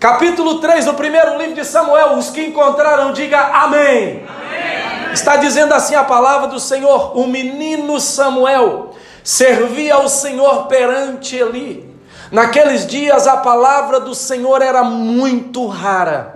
capítulo 3 do primeiro livro de Samuel. Os que encontraram, diga amém. Amém. Está dizendo assim a palavra do Senhor: o menino Samuel servia ao Senhor perante Eli. Naqueles dias a palavra do Senhor era muito rara,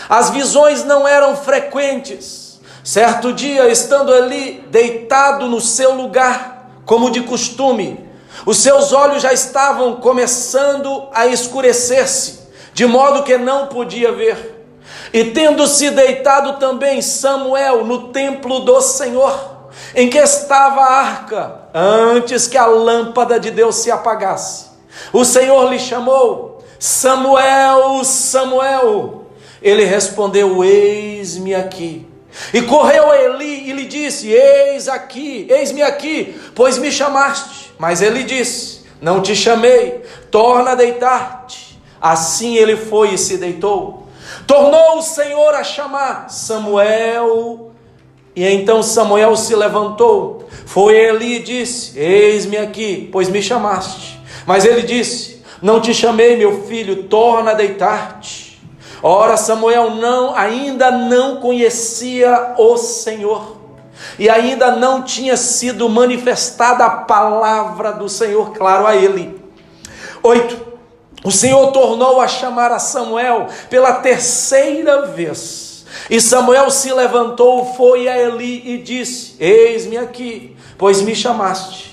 as visões não eram frequentes. Certo dia, estando Eli deitado no seu lugar, como de costume, os seus olhos já estavam começando a escurecer-se, de modo que não podia ver. E tendo-se deitado também Samuel no templo do Senhor, em que estava a arca, antes que a lâmpada de Deus se apagasse, o Senhor lhe chamou: Samuel, Samuel. Ele respondeu: eis-me aqui. E correu a Eli e lhe disse: eis-me aqui, pois me chamaste. Mas ele disse: não te chamei, torna a deitar-te. Assim ele foi e se deitou. Tornou o Senhor a chamar: Samuel. E então Samuel se levantou, foi Eli e disse: eis-me aqui, pois me chamaste. Mas ele disse: não te chamei, meu filho, torna a deitar-te. Ora, Samuel ainda não conhecia o Senhor, e ainda não tinha sido manifestada a palavra do Senhor, claro, a ele. 8. O Senhor tornou a chamar a Samuel pela terceira vez. E Samuel se levantou, foi a Eli e disse: eis-me aqui, pois me chamaste.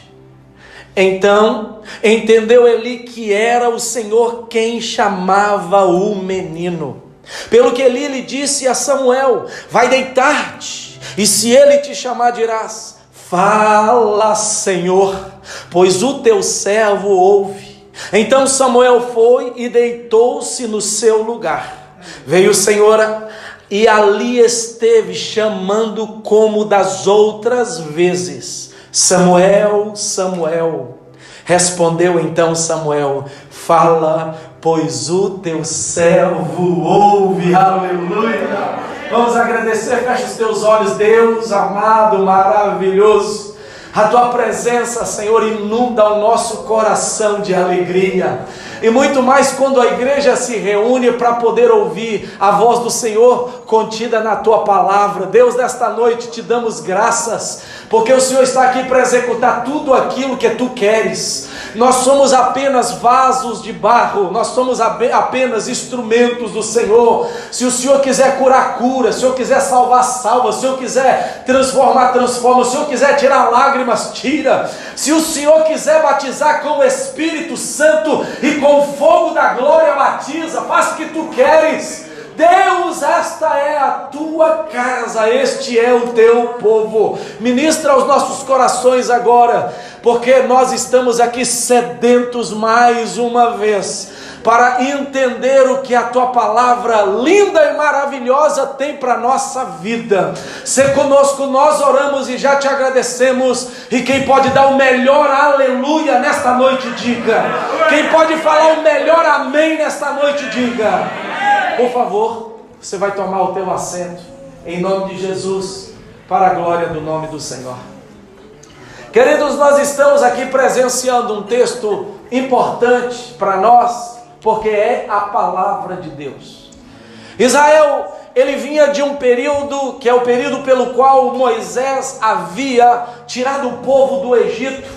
Então entendeu Eli que era o Senhor quem chamava o menino. Pelo que Eli lhe disse a Samuel: vai deitar-te, e se ele te chamar, dirás: fala, Senhor, pois o teu servo ouve. Então Samuel foi e deitou-se no seu lugar. Veio o Senhor e ali esteve, chamando como das outras vezes: Samuel, Samuel. Respondeu então Samuel: fala, pois o teu servo ouve. Aleluia. Vamos agradecer. Fecha os teus olhos. Deus amado, maravilhoso, a tua presença, Senhor, inunda o nosso coração de alegria. E muito mais quando a igreja se reúne para poder ouvir a voz do Senhor contida na tua palavra. Deus, nesta noite te damos graças, porque o Senhor está aqui para executar tudo aquilo que tu queres. Nós somos apenas vasos de barro, nós somos apenas instrumentos do Senhor. Se o Senhor quiser curar, cura. Se o Senhor quiser salvar, salva. Se o Senhor quiser transformar, transforma. Se o Senhor quiser tirar lágrimas, tira. Se o Senhor quiser batizar com o Espírito Santo e com o fogo da glória, batiza. Faz o que tu queres. Deus, esta é a tua casa, este é o teu povo. Ministra aos nossos corações agora, porque nós estamos aqui sedentos mais uma vez para entender o que a tua palavra linda e maravilhosa tem para a nossa vida. Se conosco, nós oramos e já te agradecemos. E quem pode dar o melhor aleluia nesta noite, diga. Quem pode falar o melhor amém nesta noite, diga. Por favor, você vai tomar o teu assento, em nome de Jesus, para a glória do nome do Senhor. Queridos, nós estamos aqui presenciando um texto importante para nós, porque é a palavra de Deus. Israel, ele vinha de um período, que é o período pelo qual Moisés havia tirado o povo do Egito,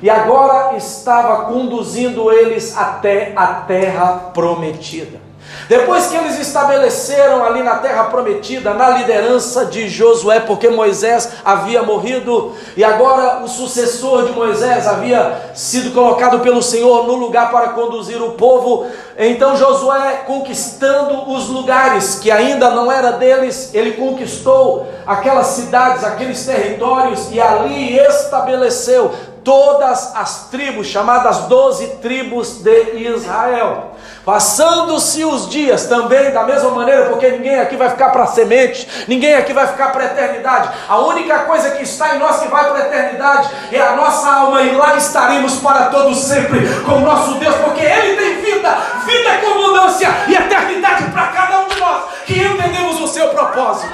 e agora estava conduzindo eles até a terra prometida. Depois que eles estabeleceram ali na terra prometida, na liderança de Josué, porque Moisés havia morrido, e agora o sucessor de Moisés havia sido colocado pelo Senhor no lugar para conduzir o povo. Então Josué, conquistando os lugares que ainda não era deles, ele conquistou aquelas cidades, aqueles territórios, e ali estabeleceu todas as tribos, chamadas 12 tribos de Israel. Passando-se os dias também da mesma maneira, porque ninguém aqui vai ficar para semente, ninguém aqui vai ficar para a eternidade. A única coisa que está em nós que vai para a eternidade é a nossa alma, e lá estaremos para todos sempre com o nosso Deus, porque Ele tem vida, vida com abundância e eternidade para cada um de nós que entendemos o seu propósito.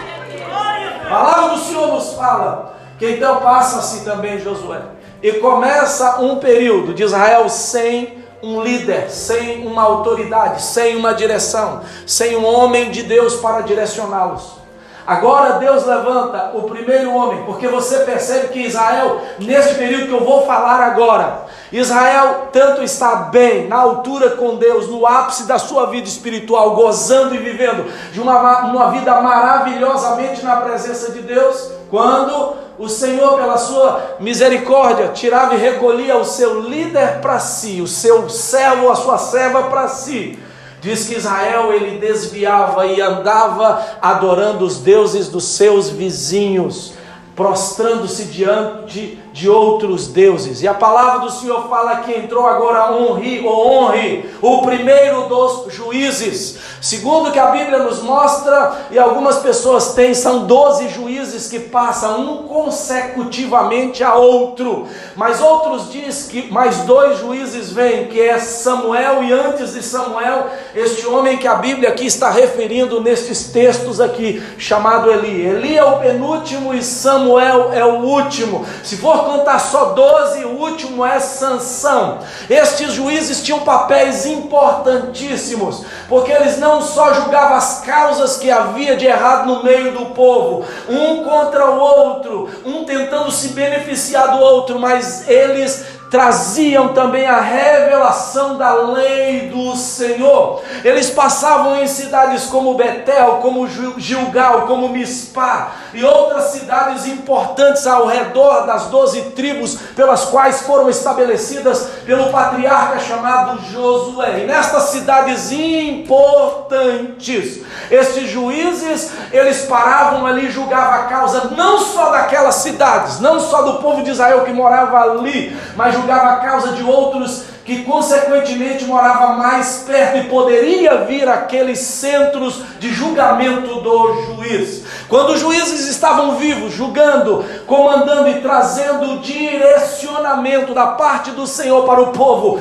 A palavra do Senhor nos fala que então passa-se também Josué, e começa um período de Israel sem um líder, sem uma autoridade, sem uma direção, sem um homem de Deus para direcioná-los. Agora Deus levanta o primeiro homem, porque você percebe que Israel, neste período que eu vou falar agora, Israel tanto está bem, na altura com Deus, no ápice da sua vida espiritual, gozando e vivendo de uma vida maravilhosamente na presença de Deus, quando o Senhor, pela sua misericórdia, tirava e recolhia o seu líder para si, o seu servo, a sua serva para si. Diz que Israel, ele desviava e andava adorando os deuses dos seus vizinhos, prostrando-se diante de outros deuses. E a palavra do Senhor fala que entrou agora honre o primeiro dos juízes. Segundo o que a Bíblia nos mostra, e algumas pessoas têm, são 12 juízes que passam um consecutivamente a outro. Mas outros dizem que mais 2 juízes vêm, que é Samuel, e antes de Samuel, este homem que a Bíblia aqui está referindo nestes textos aqui, chamado Eli. Eli é o penúltimo e Samuel é o último. Se for contar só 12, o último é Sansão. Estes juízes tinham papéis importantíssimos, porque eles não só julgavam as causas que havia de errado no meio do povo, um contra o outro, um tentando se beneficiar do outro, mas eles traziam também a revelação da lei do Senhor. Eles passavam em cidades como Betel, como Gilgal, como Mispá e outras cidades importantes ao redor das 12 tribos pelas quais foram estabelecidas pelo patriarca chamado Josué. E nestas cidades importantes, estes juízes, eles paravam ali e julgavam a causa não só daquelas cidades, não só do povo de Israel que morava ali, mas julgava a causa de outros que consequentemente morava mais perto e poderia vir aqueles centros de julgamento do juiz. Quando os juízes estavam vivos, julgando, comandando e trazendo direcionamento da parte do Senhor para o povo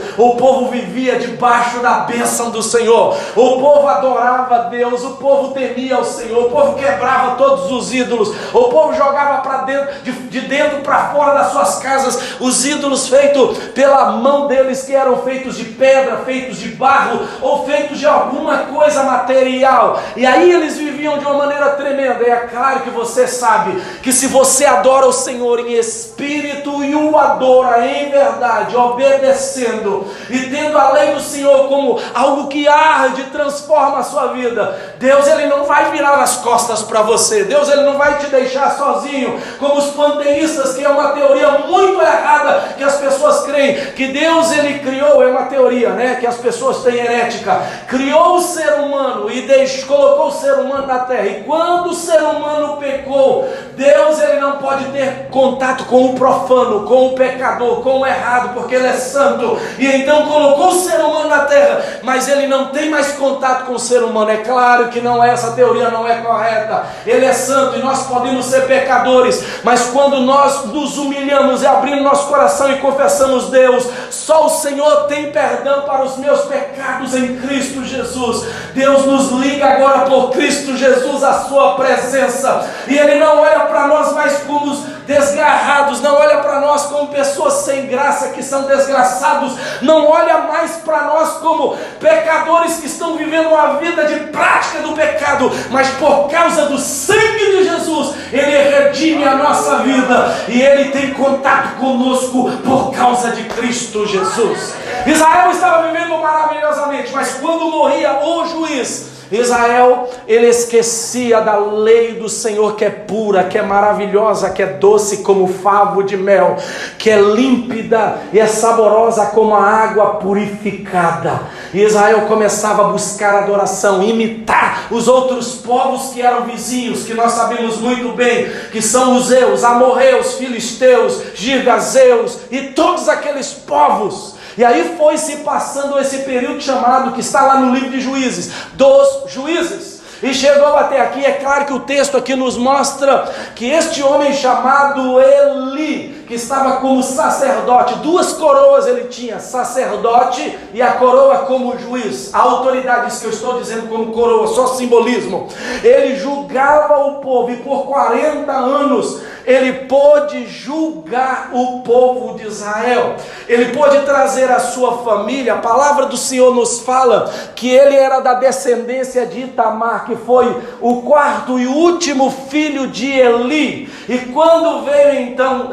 vivia debaixo da bênção do Senhor, o povo adorava a Deus, o povo temia o Senhor, o povo quebrava todos os ídolos, o povo jogava para dentro, de dentro para fora das suas casas, os ídolos feitos pela mão deles, que eram feitos de pedra, feitos de barro, ou feitos de alguma coisa material. E aí eles viviam de uma maneira tremenda. E é claro que você sabe que se você adora o Senhor em espírito e o adora em verdade, obedecendo e tendo a lei do Senhor como algo que arde, transforma a sua vida, Deus, ele não vai virar as costas para você. Deus, ele não vai te deixar sozinho, como os panteístas, que é uma teoria muito errada, que as pessoas creem que Deus, ele criou, é uma teoria, né, que as pessoas têm herética, criou o ser humano e colocou o ser humano na terra, e quando o ser humano pecou, Deus, ele não pode ter contato com o profano, com o pecador, com o errado, porque ele é santo, e então colocou o ser humano na terra, mas ele não tem mais contato com o ser humano. É claro que não é, essa teoria não é correta. Ele é santo e nós podemos ser pecadores, mas quando nós nos humilhamos e abrimos nosso coração e confessamos: Deus, só o Senhor tem perdão para os meus pecados em Cristo Jesus. Deus nos liga agora por Cristo Jesus à sua presença, e ele não olha para nós mais como os desgarrados, não olha para nós como pessoas sem graça que são desgraçados, não olha mais para nós como pecadores que estão vivendo uma vida de prática do pecado, mas por causa do sangue de Jesus, ele redime a nossa vida e ele tem contato conosco por causa de Cristo Jesus. Israel estava vivendo maravilhosamente, mas quando morria o juiz, Israel, ele esquecia da lei do Senhor, que é pura, que é maravilhosa, que é doce como favo de mel, que é límpida e é saborosa como a água purificada. E Israel começava a buscar adoração, imitar os outros povos que eram vizinhos, que nós sabemos muito bem, que são os Eus, amorreus, filisteus, girgazeus e todos aqueles povos. E aí foi se passando esse período chamado, que está lá no livro de Juízes, dos juízes. E chegou até aqui. É claro que o texto aqui nos mostra que este homem chamado Eli, que estava como sacerdote. Duas coroas ele tinha, sacerdote e a coroa como juiz. A autoridade, isso que eu estou dizendo como coroa, só simbolismo. Ele julgava o povo e por 40 anos ele pôde julgar o povo de Israel. Ele pôde trazer a sua família. A palavra do Senhor nos fala que ele era da descendência de Itamar, que foi o quarto e último filho de Eli. E quando veio então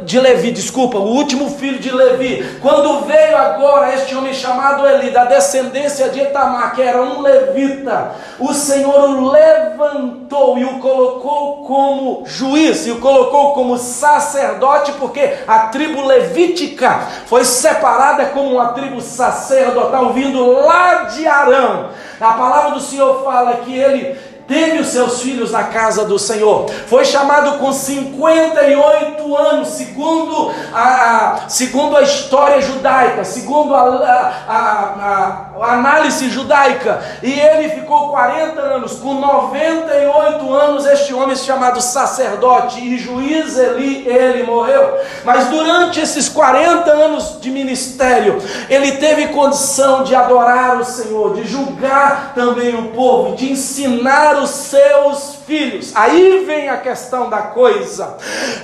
de Levi, desculpa, o último filho de Levi, quando veio agora este homem chamado Eli, da descendência de Itamar, que era um levita, o Senhor o levantou e o colocou como juiz, e o colocou como sacerdote, porque a tribo levítica foi separada como uma tribo sacerdotal vindo lá de Arão. A palavra do Senhor fala que ele teve os seus filhos na casa do Senhor. Foi chamado com 58 anos, segundo a história judaica, segundo a análise judaica. E ele ficou 40 anos. Com 98 anos, este homem chamado sacerdote e juiz Eli, ele morreu. Mas durante esses 40 anos de ministério, ele teve condição de adorar o Senhor, de julgar também o povo, de ensinar os seus filhos. Aí vem a questão da coisa.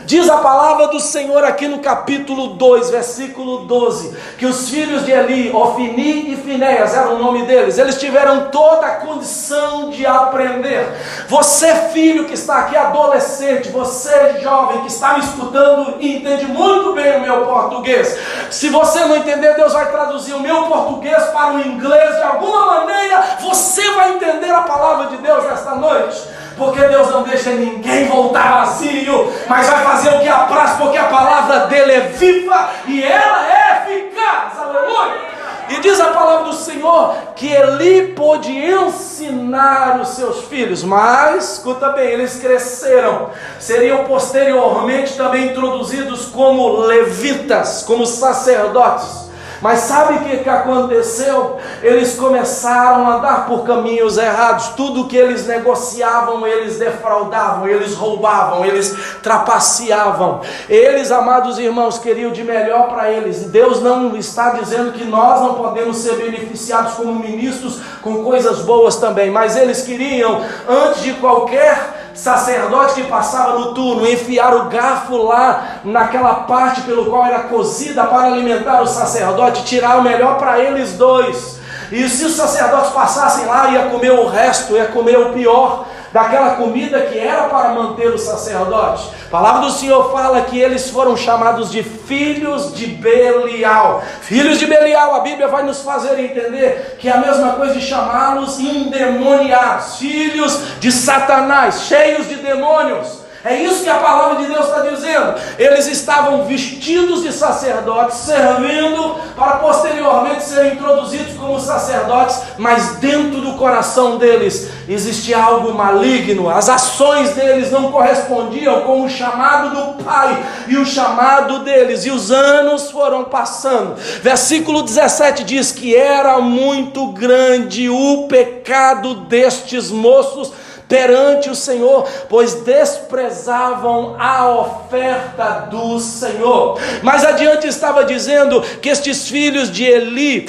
Diz a palavra do Senhor aqui no capítulo 2, versículo 12, que os filhos de Eli, Ofni e Finéias, era o nome deles, eles tiveram toda a condição de aprender. Você filho que está aqui, adolescente, você jovem que está me escutando e entende muito bem o meu português, se você não entender, Deus vai traduzir o meu português para o inglês de alguma maneira. Você vai entender a palavra de Deus nesta noite, porque Deus não deixa ninguém voltar vazio, mas vai fazer o que apraz, porque a palavra dele é viva e ela é eficaz. Aleluia! E diz a palavra do Senhor que Eli pôde ensinar os seus filhos, mas, escuta bem, eles cresceram, seriam posteriormente também introduzidos como levitas, como sacerdotes. Mas sabe o que aconteceu? Eles começaram a andar por caminhos errados. Tudo que eles negociavam, eles defraudavam, eles roubavam, eles trapaceavam. Eles, amados irmãos, queriam de melhor para eles. Deus não está dizendo que nós não podemos ser beneficiados como ministros com coisas boas também, mas eles queriam, antes de qualquer sacerdote que passava no turno, enfiar o garfo lá naquela parte pelo qual era cozida para alimentar o sacerdote, tirar o melhor para eles dois. E se os sacerdotes passassem lá, ia comer o resto, ia comer o pior daquela comida que era para manter o sacerdote. A palavra do Senhor fala que eles foram chamados de filhos de Belial. Filhos de Belial, a Bíblia vai nos fazer entender que é a mesma coisa de chamá-los endemoniados, filhos de Satanás, cheios de demônios. É isso que a palavra de Deus está dizendo. Eles estavam vestidos de sacerdotes, servindo para posteriormente serem introduzidos como sacerdotes, mas dentro do coração deles existia algo maligno. As ações deles não correspondiam com o chamado do Pai e o chamado deles, e os anos foram passando. Versículo 17 diz que era muito grande o pecado destes moços perante o Senhor, pois desprezavam a oferta do Senhor. Mais adiante estava dizendo que estes filhos de Eli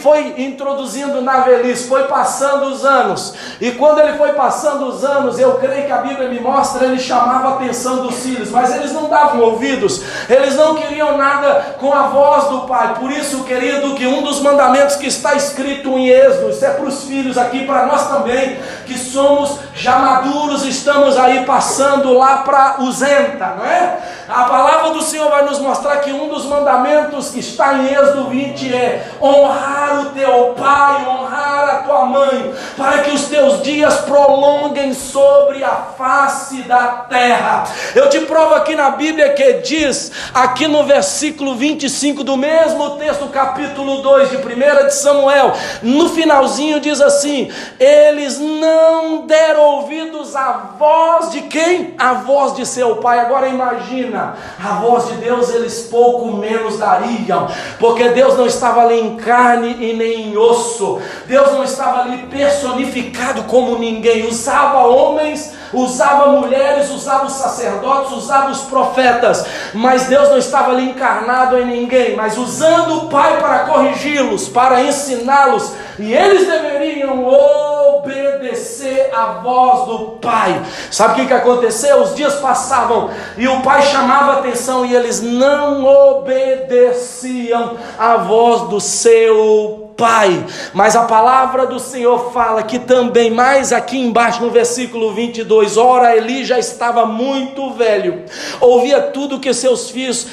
foi introduzindo na velhice, foi passando os anos, e quando ele foi passando os anos, eu creio que a Bíblia me mostra, ele chamava a atenção dos filhos, mas eles não davam ouvidos, eles não queriam nada com a voz do Pai. Por isso, querido, que um dos mandamentos que está escrito em Êxodo, isso é para os filhos aqui, para nós também, que somos já maduros, estamos aí passando lá para o Zenta, não é? A palavra do Senhor vai nos mostrar que um dos mandamentos que está em Êxodo 20 é honrar o teu pai, honrar a tua mãe, para que os teus dias prolonguem sobre a face da terra. Eu te provo aqui na Bíblia que diz, aqui no versículo 25 do mesmo texto, capítulo 2 de 1 de Samuel, no finalzinho diz assim: eles não deram ouvidos à voz de quem? A voz de seu pai. Agora imagina, a voz de Deus eles pouco menos dariam, porque Deus não estava ali em carne e nem em osso, Deus não estava ali personificado personificado como ninguém, usava homens, usava mulheres, usava os sacerdotes, usava os profetas, mas Deus não estava ali encarnado em ninguém, mas usando o Pai para corrigi-los, para ensiná-los, e eles deveriam obedecer à voz do Pai. Sabe o que aconteceu? Os dias passavam e o Pai chamava a atenção e eles não obedeciam à voz do seu Pai. Mas a palavra do Senhor fala que também, mais aqui embaixo no versículo 22, ora Eli já estava muito velho, ouvia tudo que seus filhos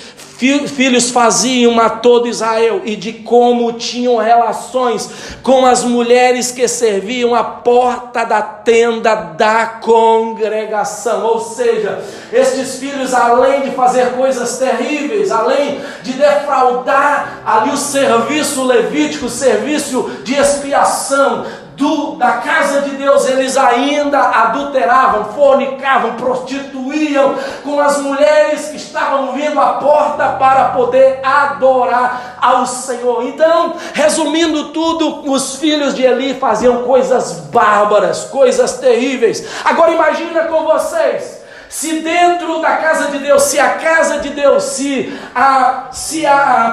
faziam a todo Israel, e de como tinham relações com as mulheres que serviam à porta da tenda da congregação. Ou seja, estes filhos, além de fazer coisas terríveis, além de defraudar ali o serviço levítico, o serviço de expiação da casa de Deus, eles ainda adulteravam, fornicavam, prostituíam com as mulheres que estavam vindo à porta para poder adorar ao Senhor. Então, resumindo tudo, os filhos de Eli faziam coisas bárbaras, coisas terríveis. Agora imagina com vocês, se dentro da casa de Deus, se a casa de Deus,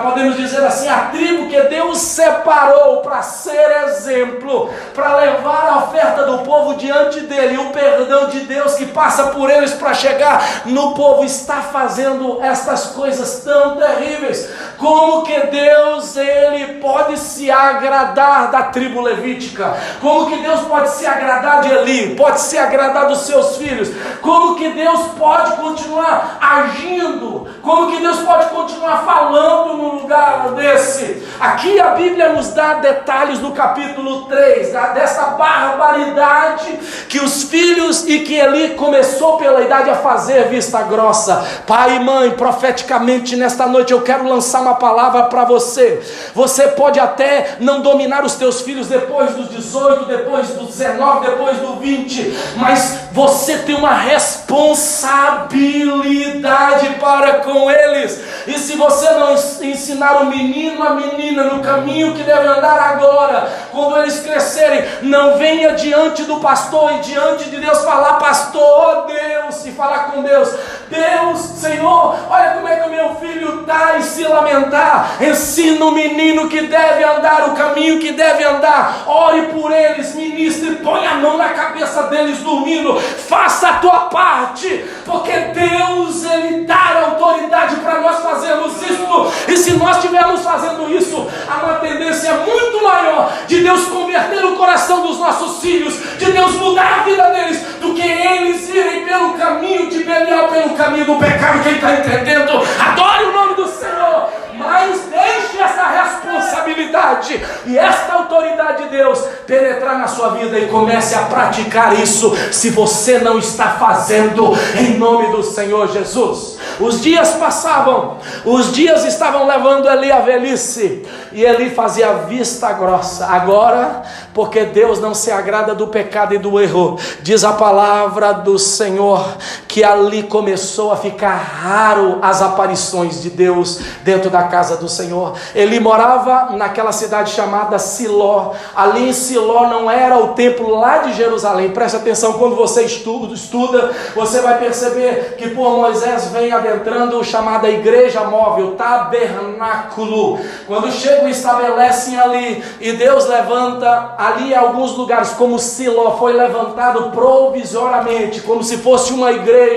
podemos dizer assim, a tribo que Deus separou para ser exemplo, para levar a oferta do povo diante dele, o perdão de Deus que passa por eles para chegar no povo, está fazendo estas coisas tão terríveis. Como que Deus, ele pode se agradar da tribo levítica? Como que Deus pode se agradar de Eli? Pode se agradar dos seus filhos? Como que Deus pode continuar agindo? Como que Deus pode continuar falando num lugar desse? Aqui a Bíblia nos dá detalhes no capítulo 3, dessa barbaridade que os filhos e que Eli começou pela idade a fazer vista grossa. Pai e mãe, profeticamente nesta noite eu quero lançar uma palavra para você. Você pode até não dominar os teus filhos depois dos 18, depois dos 19, depois do 20, mas você tem uma responsabilidade para com eles. E se você não ensinar o menino, a menina no caminho que deve andar agora, quando eles crescerem, não venha diante do pastor e diante de Deus falar: pastor, Deus, e falar com Deus: Deus, Senhor, olha como é que o meu filho está, e se lamentar. Ensina o menino que deve andar, o caminho que deve andar. Ore por eles, ministre, põe a mão na cabeça deles dormindo. Faça a tua parte, porque Deus, ele dá autoridade para nós fazermos isso. E se nós estivermos fazendo isso, há uma tendência muito maior de Deus converter o coração dos nossos filhos, de Deus mudar a vida deles, do que eles irem pelo caminho de Belial, pelo caminho do pecado. Quem está entendendo, adore o nome do Senhor, mas deixe essa responsabilidade e esta autoridade de Deus penetrar na sua vida, e comece a praticar isso, se você não está fazendo, em nome do Senhor Jesus. Os dias passavam, os dias estavam levando Eli à velhice, e Eli fazia vista grossa. Agora, porque Deus não se agrada do pecado e do erro, diz a palavra do Senhor que ali começou a ficar raro as aparições de Deus dentro da casa do Senhor. Eli morava naquela cidade chamada Siló. Ali em Siló não era o templo lá de Jerusalém. Preste atenção, quando você estuda, você vai perceber que por Moisés vem adentrando chamada igreja móvel, tabernáculo. Quando chegam e estabelecem ali, e Deus levanta ali alguns lugares, como Siló foi levantado provisoriamente, como se fosse uma igreja.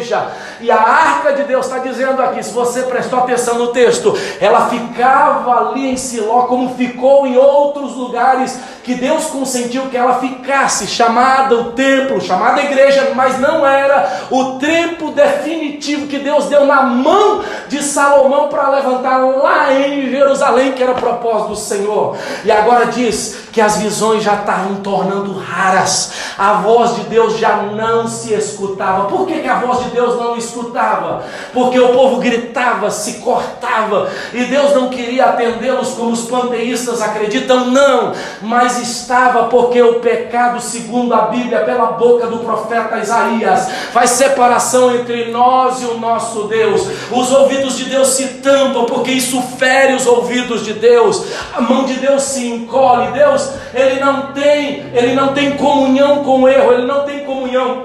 E a arca de Deus, está dizendo aqui, se você prestou atenção no texto, ela ficava ali em Siló, como ficou em outros lugares que Deus consentiu que ela ficasse, chamada o templo, chamada igreja, mas não era o templo definitivo que Deus deu na mão de Salomão para levantar lá em Jerusalém, que era o propósito do Senhor. E agora diz que as visões já estavam tornando raras, a voz de Deus já não se escutava. Por que a voz de Deus não escutava? Porque o povo gritava, se cortava, e Deus não queria atendê-los como os panteístas acreditam, não, mas estava porque o pecado, segundo a Bíblia, pela boca do profeta Isaías, faz separação entre nós e o nosso Deus. Os ouvidos de Deus se tampam, porque isso fere os ouvidos de Deus. A mão de Deus se encolhe. Deus, ele não tem comunhão com o erro, ele não tem comunhão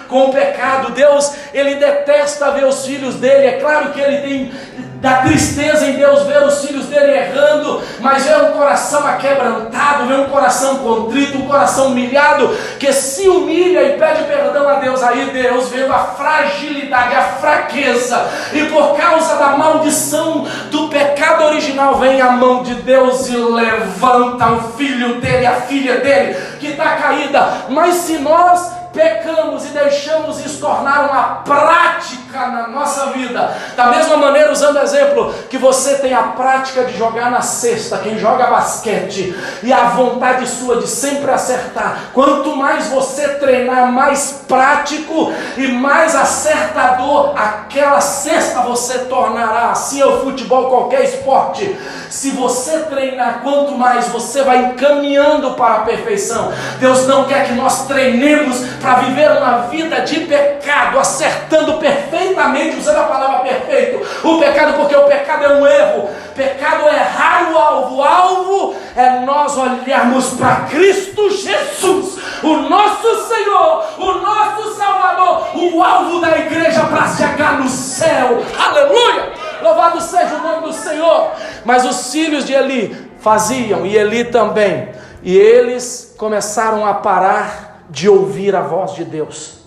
com o pecado. Deus, ele detesta ver os filhos dele. É claro que ele tem da tristeza em Deus ver os filhos dele errando, mas é um coração aquebrantado, é um coração contrito, um coração humilhado, que se humilha e pede perdão a Deus. Aí Deus, vendo a fragilidade, a fraqueza, e por causa da maldição do pecado original, vem a mão de Deus e levanta o filho dele, a filha dele, que está caída. Mas se nós pecamos e deixamos isso tornar uma prática na nossa vida, da mesma maneira, usando exemplo, que você tem a prática de jogar na cesta, quem joga basquete, e a vontade sua de sempre acertar, quanto mais você treinar, mais prático e mais acertador aquela cesta você tornará. Assim é o futebol, qualquer esporte. Se você treinar, quanto mais você vai encaminhando para a perfeição. Deus não quer que nós treinemos para viver uma vida de pecado, acertando perfeitamente, usando a palavra perfeito, o pecado, porque o pecado é um erro. Pecado é errar o alvo. O alvo é nós olharmos para Cristo Jesus, o nosso Senhor, o nosso Salvador, o alvo da igreja para chegar no céu. Aleluia! Louvado seja o nome do Senhor. Mas os filhos de Eli faziam, e Eli também, e eles começaram a parar de ouvir a voz de Deus.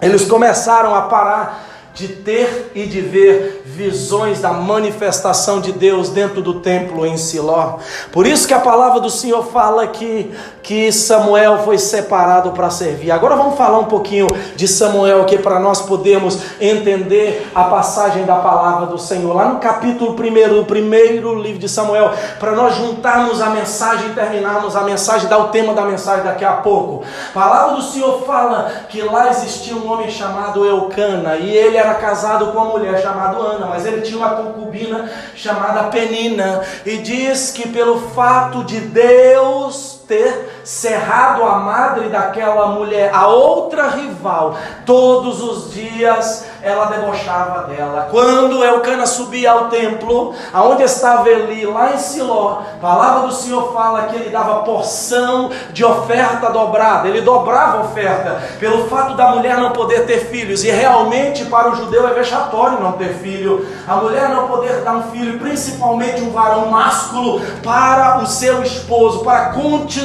Eles começaram a parar de ter e de ver visões da manifestação de Deus dentro do templo em Siló. Por isso que a palavra do Senhor fala que Samuel foi separado para servir. Agora vamos falar um pouquinho de Samuel aqui, para nós podermos entender a passagem da palavra do Senhor. Lá no capítulo 1, no primeiro livro de Samuel, para nós juntarmos a mensagem e terminarmos a mensagem, dar o tema da mensagem daqui a pouco. A palavra do Senhor fala que lá existia um homem chamado Eucana, e ele era casado com uma mulher chamada Ana, mas ele tinha uma concubina chamada Penina, e diz que pelo fato de Deus ter cerrado a madre daquela mulher, a outra rival, todos os dias ela debochava dela. Quando Eucana subia ao templo, aonde estava Eli, lá em Siló, a palavra do Senhor fala que ele dava porção de oferta dobrada, ele dobrava a oferta, pelo fato da mulher não poder ter filhos, e realmente para o judeu é vexatório não ter filho, a mulher não poder dar um filho, principalmente um varão másculo, para o seu esposo, para continuar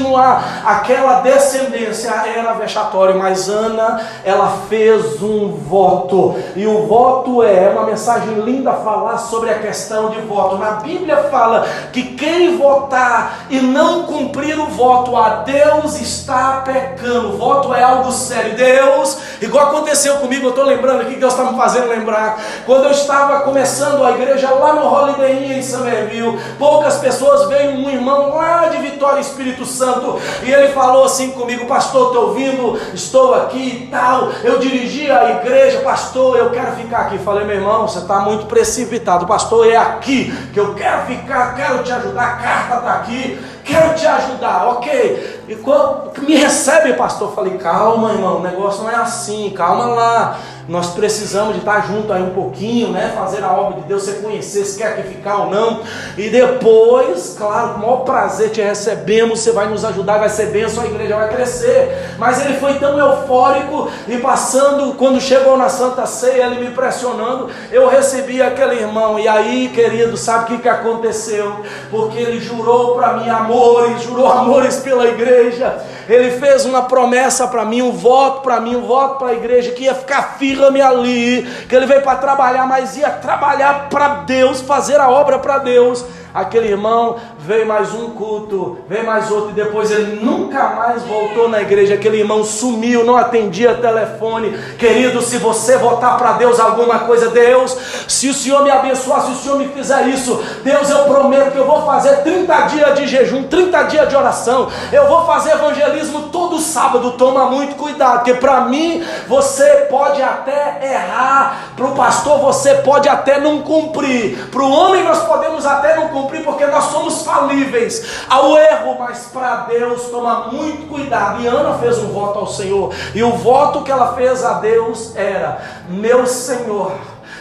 aquela descendência, era vexatório. Mas Ana, ela fez um voto, e o voto é uma mensagem linda falar sobre a questão de voto. Na Bíblia fala que quem votar e não cumprir o voto a Deus está pecando. O voto é algo sério. Deus, igual aconteceu comigo, eu estou lembrando aqui que Deus está me fazendo lembrar, quando eu estava começando a igreja lá no Holiday Inn em Somerville, poucas pessoas, veio um irmão lá de Vitória, Espírito Santo, e ele falou assim comigo: pastor, estou ouvindo, estou aqui e tal, eu dirigi a igreja, pastor, eu quero ficar aqui. Falei: meu irmão, você está muito precipitado, pastor, é aqui que eu quero ficar, quero te ajudar, a carta está aqui, quero te ajudar, ok? E quando me recebe, pastor, falei: calma, irmão, o negócio não é assim, calma lá, nós precisamos de estar junto aí um pouquinho, né? Fazer a obra de Deus, você conhecer, se quer aqui ficar ou não, e depois, claro, com o maior prazer te recebemos, você vai nos ajudar, vai ser bênção, a igreja vai crescer. Mas ele foi tão eufórico, e passando, quando chegou na Santa Ceia, ele me pressionando, eu recebi aquele irmão, e aí, querido, sabe o que aconteceu? Porque ele jurou para mim amores, jurou amores pela igreja, ele fez uma promessa para mim, um voto para mim, um voto para a igreja, que ia ficar firme ali, que ele veio para trabalhar, mas ia trabalhar para Deus, fazer a obra para Deus. Aquele irmão veio mais um culto, veio mais outro, e depois ele nunca mais voltou na igreja. Aquele irmão sumiu, não atendia telefone. Querido, se você votar para Deus alguma coisa, Deus, se o Senhor me abençoar, se o Senhor me fizer isso, Deus, eu prometo que eu vou fazer 30 dias de jejum, 30 dias de oração, eu vou fazer evangelismo todo sábado. Toma muito cuidado, porque para mim você pode até errar, para o pastor você pode até não cumprir, para o homem nós podemos até não cumprir, porque nós somos falíveis ao erro, mas para Deus toma muito cuidado. E Ana fez um voto ao Senhor, e o voto que ela fez a Deus era: meu Senhor,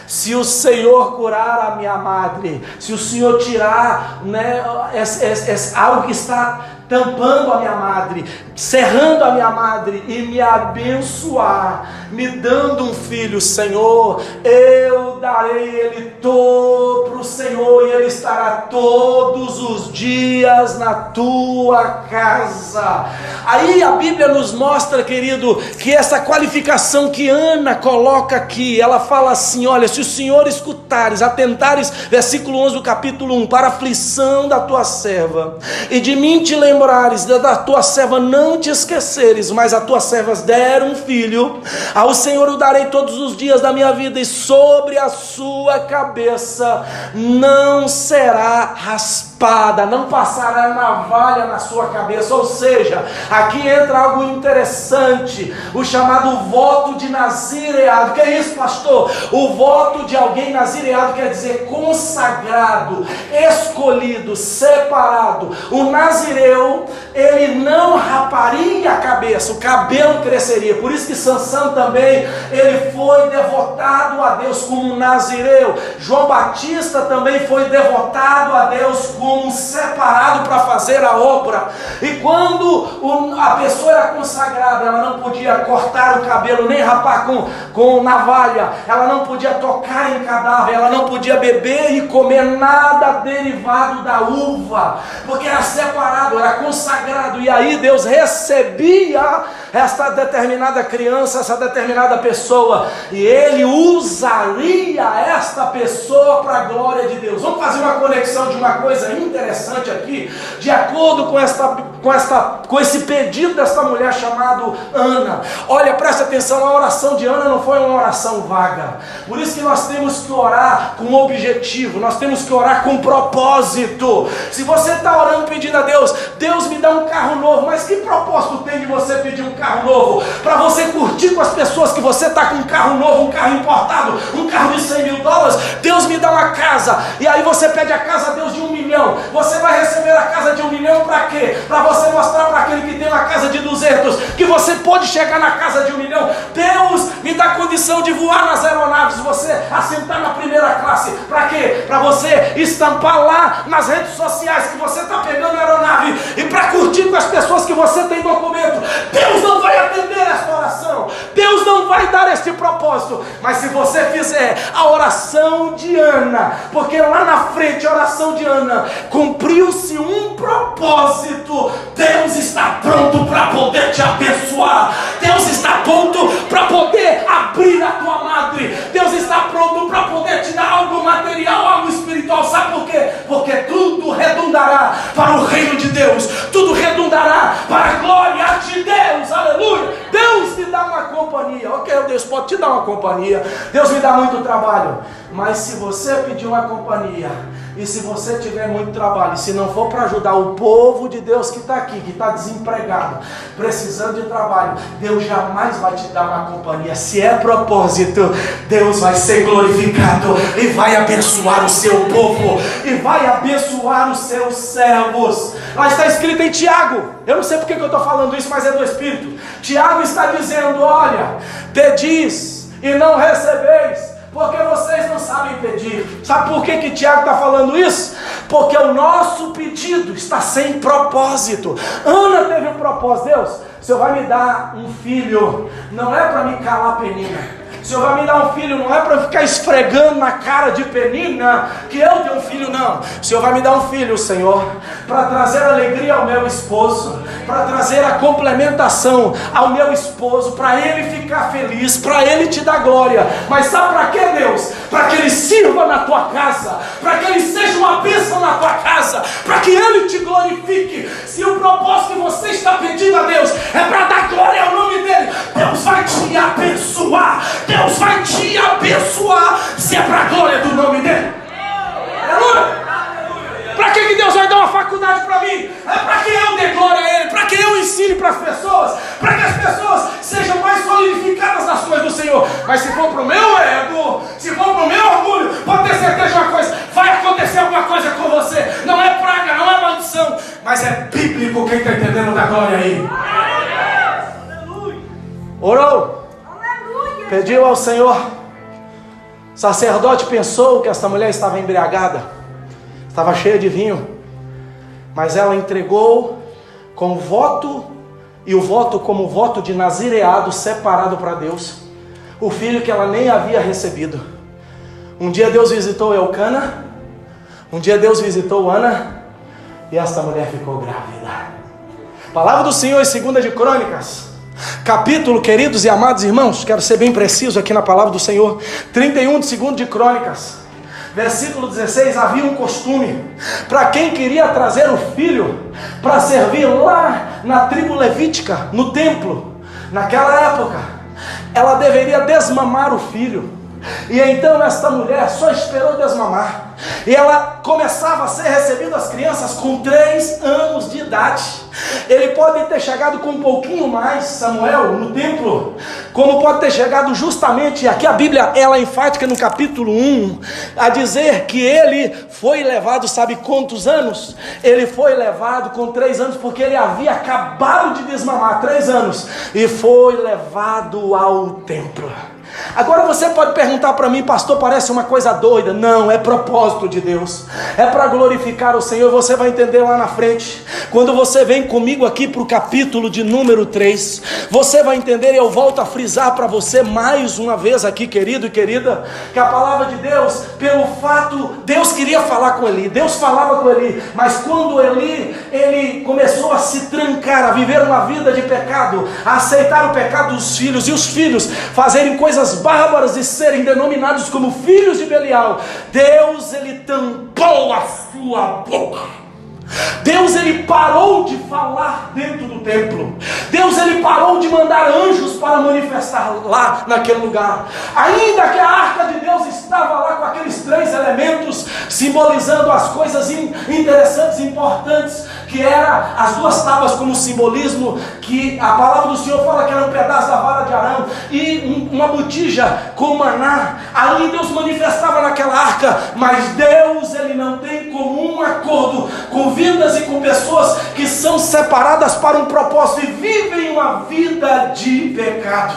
se o Senhor curar a minha madre, se o Senhor tirar, né, algo que está tampando a minha madre, cerrando a minha madre, e me abençoar, me dando um filho, Senhor, eu darei ele todo para o Senhor, e ele estará todos os dias na tua casa. Aí a Bíblia nos mostra, querido, que essa qualificação que Ana coloca aqui, ela fala assim: olha, se o Senhor escutares, atentares, versículo 11 do capítulo 1, para a aflição da tua serva, e de mim te lembrares, da tua serva não te esqueceres, mas as tuas servas deram um filho, ao Senhor o darei todos os dias da minha vida, e sobre a sua cabeça não será raspada, não passará navalha na sua cabeça. Ou seja, aqui entra algo interessante, o chamado voto de nazireado. O que é isso, pastor? O voto de alguém nazireado quer dizer consagrado, escolhido, separado. O nazireu, ele não raparia a cabeça, o cabelo cresceria. Por isso que Sansão também, ele foi devotado a Deus como nazireu. João Batista também foi devotado a Deus como separado para fazer a obra. E quando a pessoa era consagrada, ela não podia cortar o cabelo, nem rapar com navalha, ela não podia tocar em cadáver, ela não podia beber e comer nada derivado da uva, porque era separado, era consagrado. E aí Deus recebia esta determinada criança, essa determinada pessoa, e ele usaria esta pessoa para a glória de Deus. Vamos fazer uma conexão de uma coisa interessante aqui, de acordo com esse pedido desta mulher chamada Ana. Olha, presta atenção, a oração de Ana não foi uma oração vaga. Por isso que nós temos que orar com objetivo, nós temos que orar com propósito. Se você está orando pedindo a Deus, Deus me dá um carro novo, mas que propósito tem de você pedir um carro novo? Para você curtir com as pessoas que você está com um carro novo, um carro importado, um carro de $100.000? Deus me dá uma casa, e aí você pede a casa a Deus de 1 milhão. Você vai receber a casa de 1 milhão para quê? Para você mostrar para aquele que tem uma casa de 200 que você pode chegar na casa de 1 milhão. Deus me dá condição de voar nas aeronaves, você assentar na primeira classe. Para quê? Para você estampar lá nas redes sociais que você está pegando a aeronave, e para curtir com as pessoas que você tem documento. Deus não vai atender esta oração, Deus não vai dar este propósito. Mas se você fizer a oração de Ana, porque lá na frente a oração de Ana cumpriu-se um propósito, Deus está pronto para poder te abençoar, Deus está pronto para poder abrir a tua madre, Deus está pronto para poder te dar algo material, algo espiritual. Sabe por quê? Porque tudo redundará para o reino de Deus, tudo redundará para a glória de Deus. Aleluia! Deus te dá uma companhia. Ok, Deus pode te dar uma companhia, Deus me dá muito trabalho, mas se você pedir uma companhia, e se você tiver muito trabalho, e se não for para ajudar o povo de Deus que está aqui, que está desempregado, precisando de trabalho, Deus jamais vai te dar uma companhia. Se é propósito, Deus vai ser glorificado e vai abençoar o seu povo, e vai abençoar os seus servos. Lá está escrito em Tiago, eu não sei porque que eu estou falando isso, mas é do Espírito. Tiago está dizendo: olha, pedis e não recebeis, porque vocês não sabem pedir. Sabe por que Tiago está falando isso? Porque o nosso pedido está sem propósito. Ana teve um propósito. Deus, o Senhor vai me dar um filho, não é para me calar a penina, O Senhor vai me dar um filho, não é para ficar esfregando na cara de Penina que eu tenho um filho, não. O Senhor vai me dar um filho, Senhor, para trazer alegria ao meu esposo, para trazer a complementação ao meu esposo, para ele ficar feliz, para ele te dar glória. Mas sabe para quê, Deus? Para que ele sirva na tua casa, para que ele seja uma bênção na tua casa, para que ele te glorifique. Se o propósito que você está pedindo a Deus é para dar glória ao nome dele, Deus vai te abençoar. Deus vai te abençoar se é para a glória do nome dele. Aleluia! Para que Deus vai dar uma faculdade para mim? É para que eu dê glória a ele, para que eu ensine para as pessoas, para que as pessoas sejam mais solidificadas nas coisas do Senhor. Mas se for para o meu ego, se for para o meu orgulho, pode ter certeza de uma coisa: vai acontecer alguma coisa com você. Não é praga, não é maldição, mas é bíblico. Quem está entendendo da glória aí? Orou, pediu ao Senhor. O sacerdote pensou que essa mulher estava embriagada, estava cheia de vinho, mas ela entregou com voto, e o voto como voto de nazireado separado para Deus, o filho que ela nem havia recebido. Um dia Deus visitou Elcana, um dia Deus visitou Ana, e esta mulher ficou grávida. Palavra do Senhor em 2 de Crônicas, capítulo, queridos e amados irmãos, quero ser bem preciso aqui na palavra do Senhor, 31 de 2 de Crônicas, versículo 16, havia um costume, para quem queria trazer o filho para servir lá na tribo levítica, no templo, naquela época, ela deveria desmamar o filho. E então esta mulher só esperou desmamar, e ela começava a ser recebida as crianças com 3 anos de idade. Ele pode ter chegado com um pouquinho mais, Samuel, no templo, como pode ter chegado justamente, aqui a Bíblia ela é enfática no capítulo 1, a dizer que ele foi levado, sabe quantos anos? Ele foi levado com 3 anos, porque ele havia acabado de desmamar, 3 anos, e foi levado ao templo. Agora você pode perguntar para mim: pastor, parece uma coisa doida. Não, é propósito de Deus, é para glorificar o Senhor. Você vai entender lá na frente, quando você vem comigo aqui para o capítulo de número 3, você vai entender. E eu volto a frisar para você mais uma vez aqui, querido e querida, que a palavra de Deus, pelo fato, Deus queria falar com Eli, Deus falava com Eli, mas quando ele começou a se trancar, a viver uma vida de pecado, a aceitar o pecado dos filhos, e os filhos fazerem coisas bárbaras e serem denominados como filhos de Belial, Deus ele tampou a sua boca. Deus ele parou de falar dentro do templo. Deus ele parou de mandar anjos para manifestar lá naquele lugar. Ainda que a arca de Deus estava lá com aqueles 3 elementos simbolizando as coisas interessantes e importantes, que era as 2 tábuas como simbolismo, que a palavra do Senhor fala que era um pedaço da vara de Arão e uma botija com maná. Ali Deus manifestava naquela arca, mas Deus ele não tem comum acordo com vidas e com pessoas que são separadas para um propósito e vivem uma vida de pecado.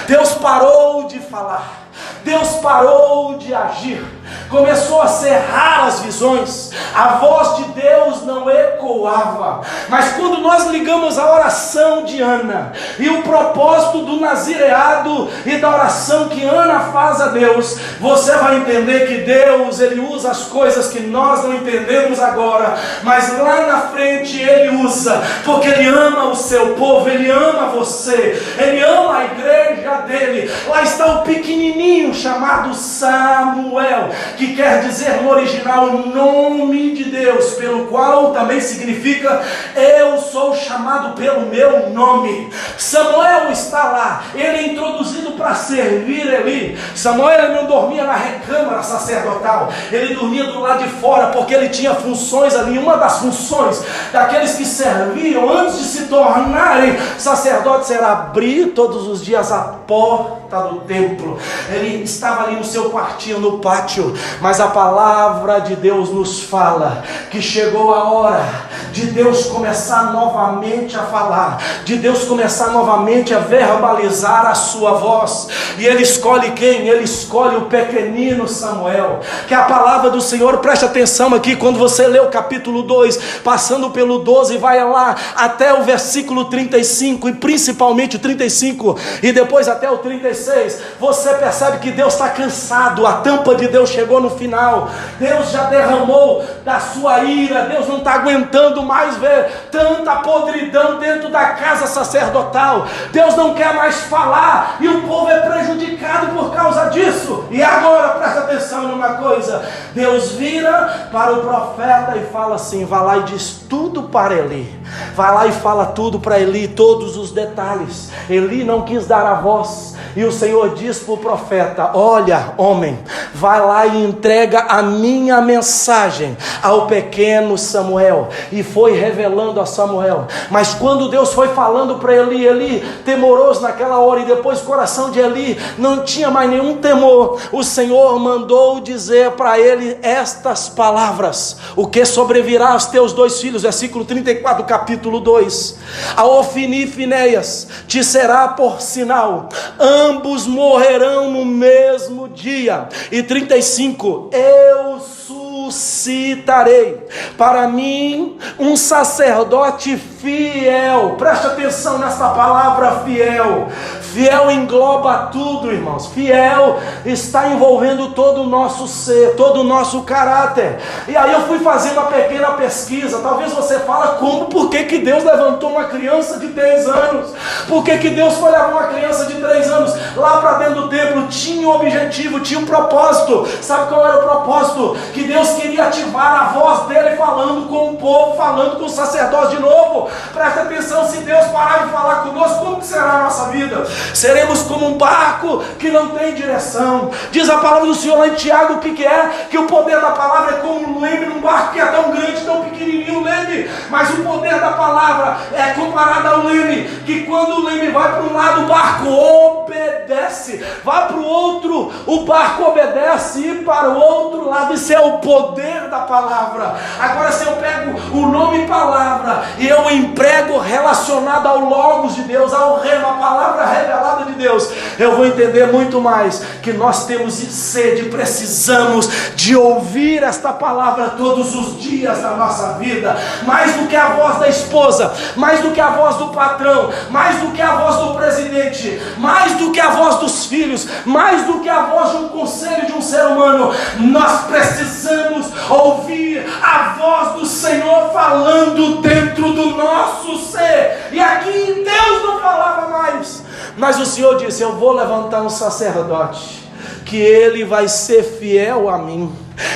Deus parou de falar, Deus parou de agir, começou a ser raras visões, a voz de Deus não ecoava. Mas quando nós ligamos a oração de Ana e o propósito do nazireado e da oração que Ana faz a Deus, você vai entender que Deus ele usa as coisas que nós não entendemos agora, mas lá na frente ele usa, porque ele ama o seu povo, ele ama você, ele ama a igreja dele. Lá está o pequenininho chamado Samuel, que quer dizer no original nome de Deus, pelo qual também significa eu sou chamado pelo meu nome. Samuel está lá, ele é introduzido para servir Eli. Samuel ele não dormia na recâmara sacerdotal, ele dormia do lado de fora, porque ele tinha funções ali. Uma das funções daqueles que serviam antes de se tornarem sacerdotes era abrir todos os dias a porta do templo. ele estava ali no seu quartinho, no pátio, mas a palavra de Deus nos fala que chegou a hora de Deus começar novamente a falar, de Deus começar novamente a verbalizar a sua voz, e ele escolhe quem? Ele escolhe o pequenino Samuel, que a palavra do Senhor, preste atenção aqui, quando você lê o capítulo 2, passando pelo 12, vai lá até o versículo 35, e principalmente o 35, e depois até o 36, você percebe que Deus está cansado, a tampa de Deus chegou no final, Deus já derramou da sua ira, Deus não está aguentando mais ver tanta podridão dentro da casa sacerdotal, Deus não quer mais falar, e o povo é prejudicado por causa disso. E agora presta atenção numa coisa, Deus vira para o profeta e fala assim, vai lá e diz tudo para Eli, vai lá e fala tudo para Eli, todos os detalhes. Eli não quis dar a voz, e o Senhor diz para o profeta, olha homem, vai lá e entrega a minha mensagem ao pequeno Samuel, e foi revelando a Samuel. Mas quando Deus foi falando para Eli, Eli temoroso naquela hora, e depois o coração de Eli não tinha mais nenhum temor, o Senhor mandou dizer para ele estas palavras, o que sobrevirá aos teus 2 filhos, versículo 34 do capítulo 2, a Ofni e Finéias te será por sinal, ambos morrerão no mesmo dia. E 35, eu suscitarei para mim um sacerdote fiel. Preste atenção nessa palavra fiel. Fiel engloba tudo, irmãos. Fiel está envolvendo todo o nosso ser, todo o nosso caráter. E aí eu fui fazer uma pequena pesquisa. Talvez você fale como, por que que Deus levantou uma criança de 3 anos? Por que que Deus foi levar uma criança de 3 anos lá para dentro do templo? Tinha um objetivo, tinha um propósito. Sabe qual era o propósito? Que Deus queria ativar a voz dele falando com o povo, falando com o sacerdote de novo. Presta atenção, se Deus parar de falar conosco, como que será a nossa vida? Seremos como um barco que não tem direção. Diz a palavra do Senhor lá em Tiago, o que é? Que o poder da palavra é como um leme num barco que é tão grande, tão pequenininho o leme, mas o poder da palavra é comparado ao leme, que quando o leme vai para um lado, o barco obedece, vai para o outro, o barco obedece, e para o outro lado. Isso é o poder da palavra. Agora, se eu pego o nome palavra e eu emprego relacionado ao Logos de Deus, ao rema, a palavra revelada de Deus, eu vou entender muito mais que nós temos sede, precisamos de ouvir esta palavra todos os dias da nossa vida, mais do que a voz da esposa, mais do que a voz do patrão, mais do que a voz do presidente, mais do que a voz dos filhos, mais do que a voz de um conselho de um ser humano. Nós precisamos ouvir a voz do Senhor falando dentro do nosso ser. E aqui Deus não falava mais, mas o Senhor disse, eu vou levantar um sacerdote, que ele vai ser fiel a mim,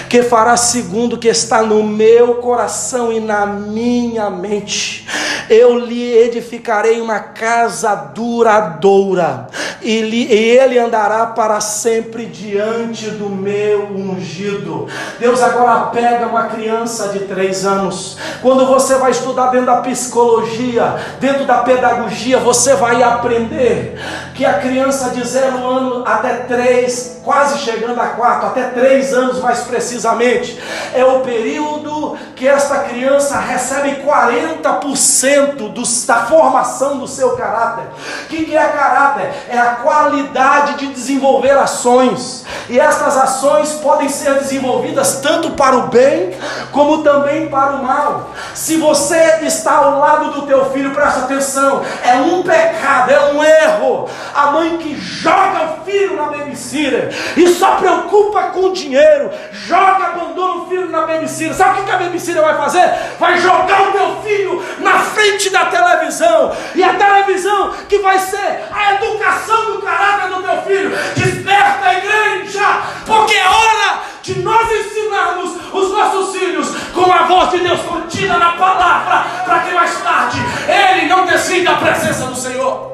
que fará segundo o que está no meu coração e na minha mente. Eu lhe edificarei uma casa duradoura, e ele andará para sempre diante do meu ungido. Deus agora pega uma criança de 3 anos. Quando você vai estudar dentro da psicologia, dentro da pedagogia, você vai aprender que a criança de 0 ano até 3, quase chegando a 4, até 3 anos mais precisamente, é o período que esta criança recebe 40% da formação do seu caráter. O que é caráter? É a qualidade de desenvolver ações, e estas ações podem ser desenvolvidas tanto para o bem, como também para o mal. Se você está ao lado do teu filho, presta atenção, é um pecado, é um erro, a mãe que joga o filho na babysitter, e só preocupa com o dinheiro, abandona o filho na babysitter. Sabe o que a babysitter vai fazer? Vai jogar o teu filho na frente da televisão, e a televisão que vai ser a educação do caráter do teu filho. Desperta a igreja, porque é hora de nós ensinarmos os nossos filhos com a voz de Deus contida na palavra, para que mais tarde ele não decida a presença do Senhor.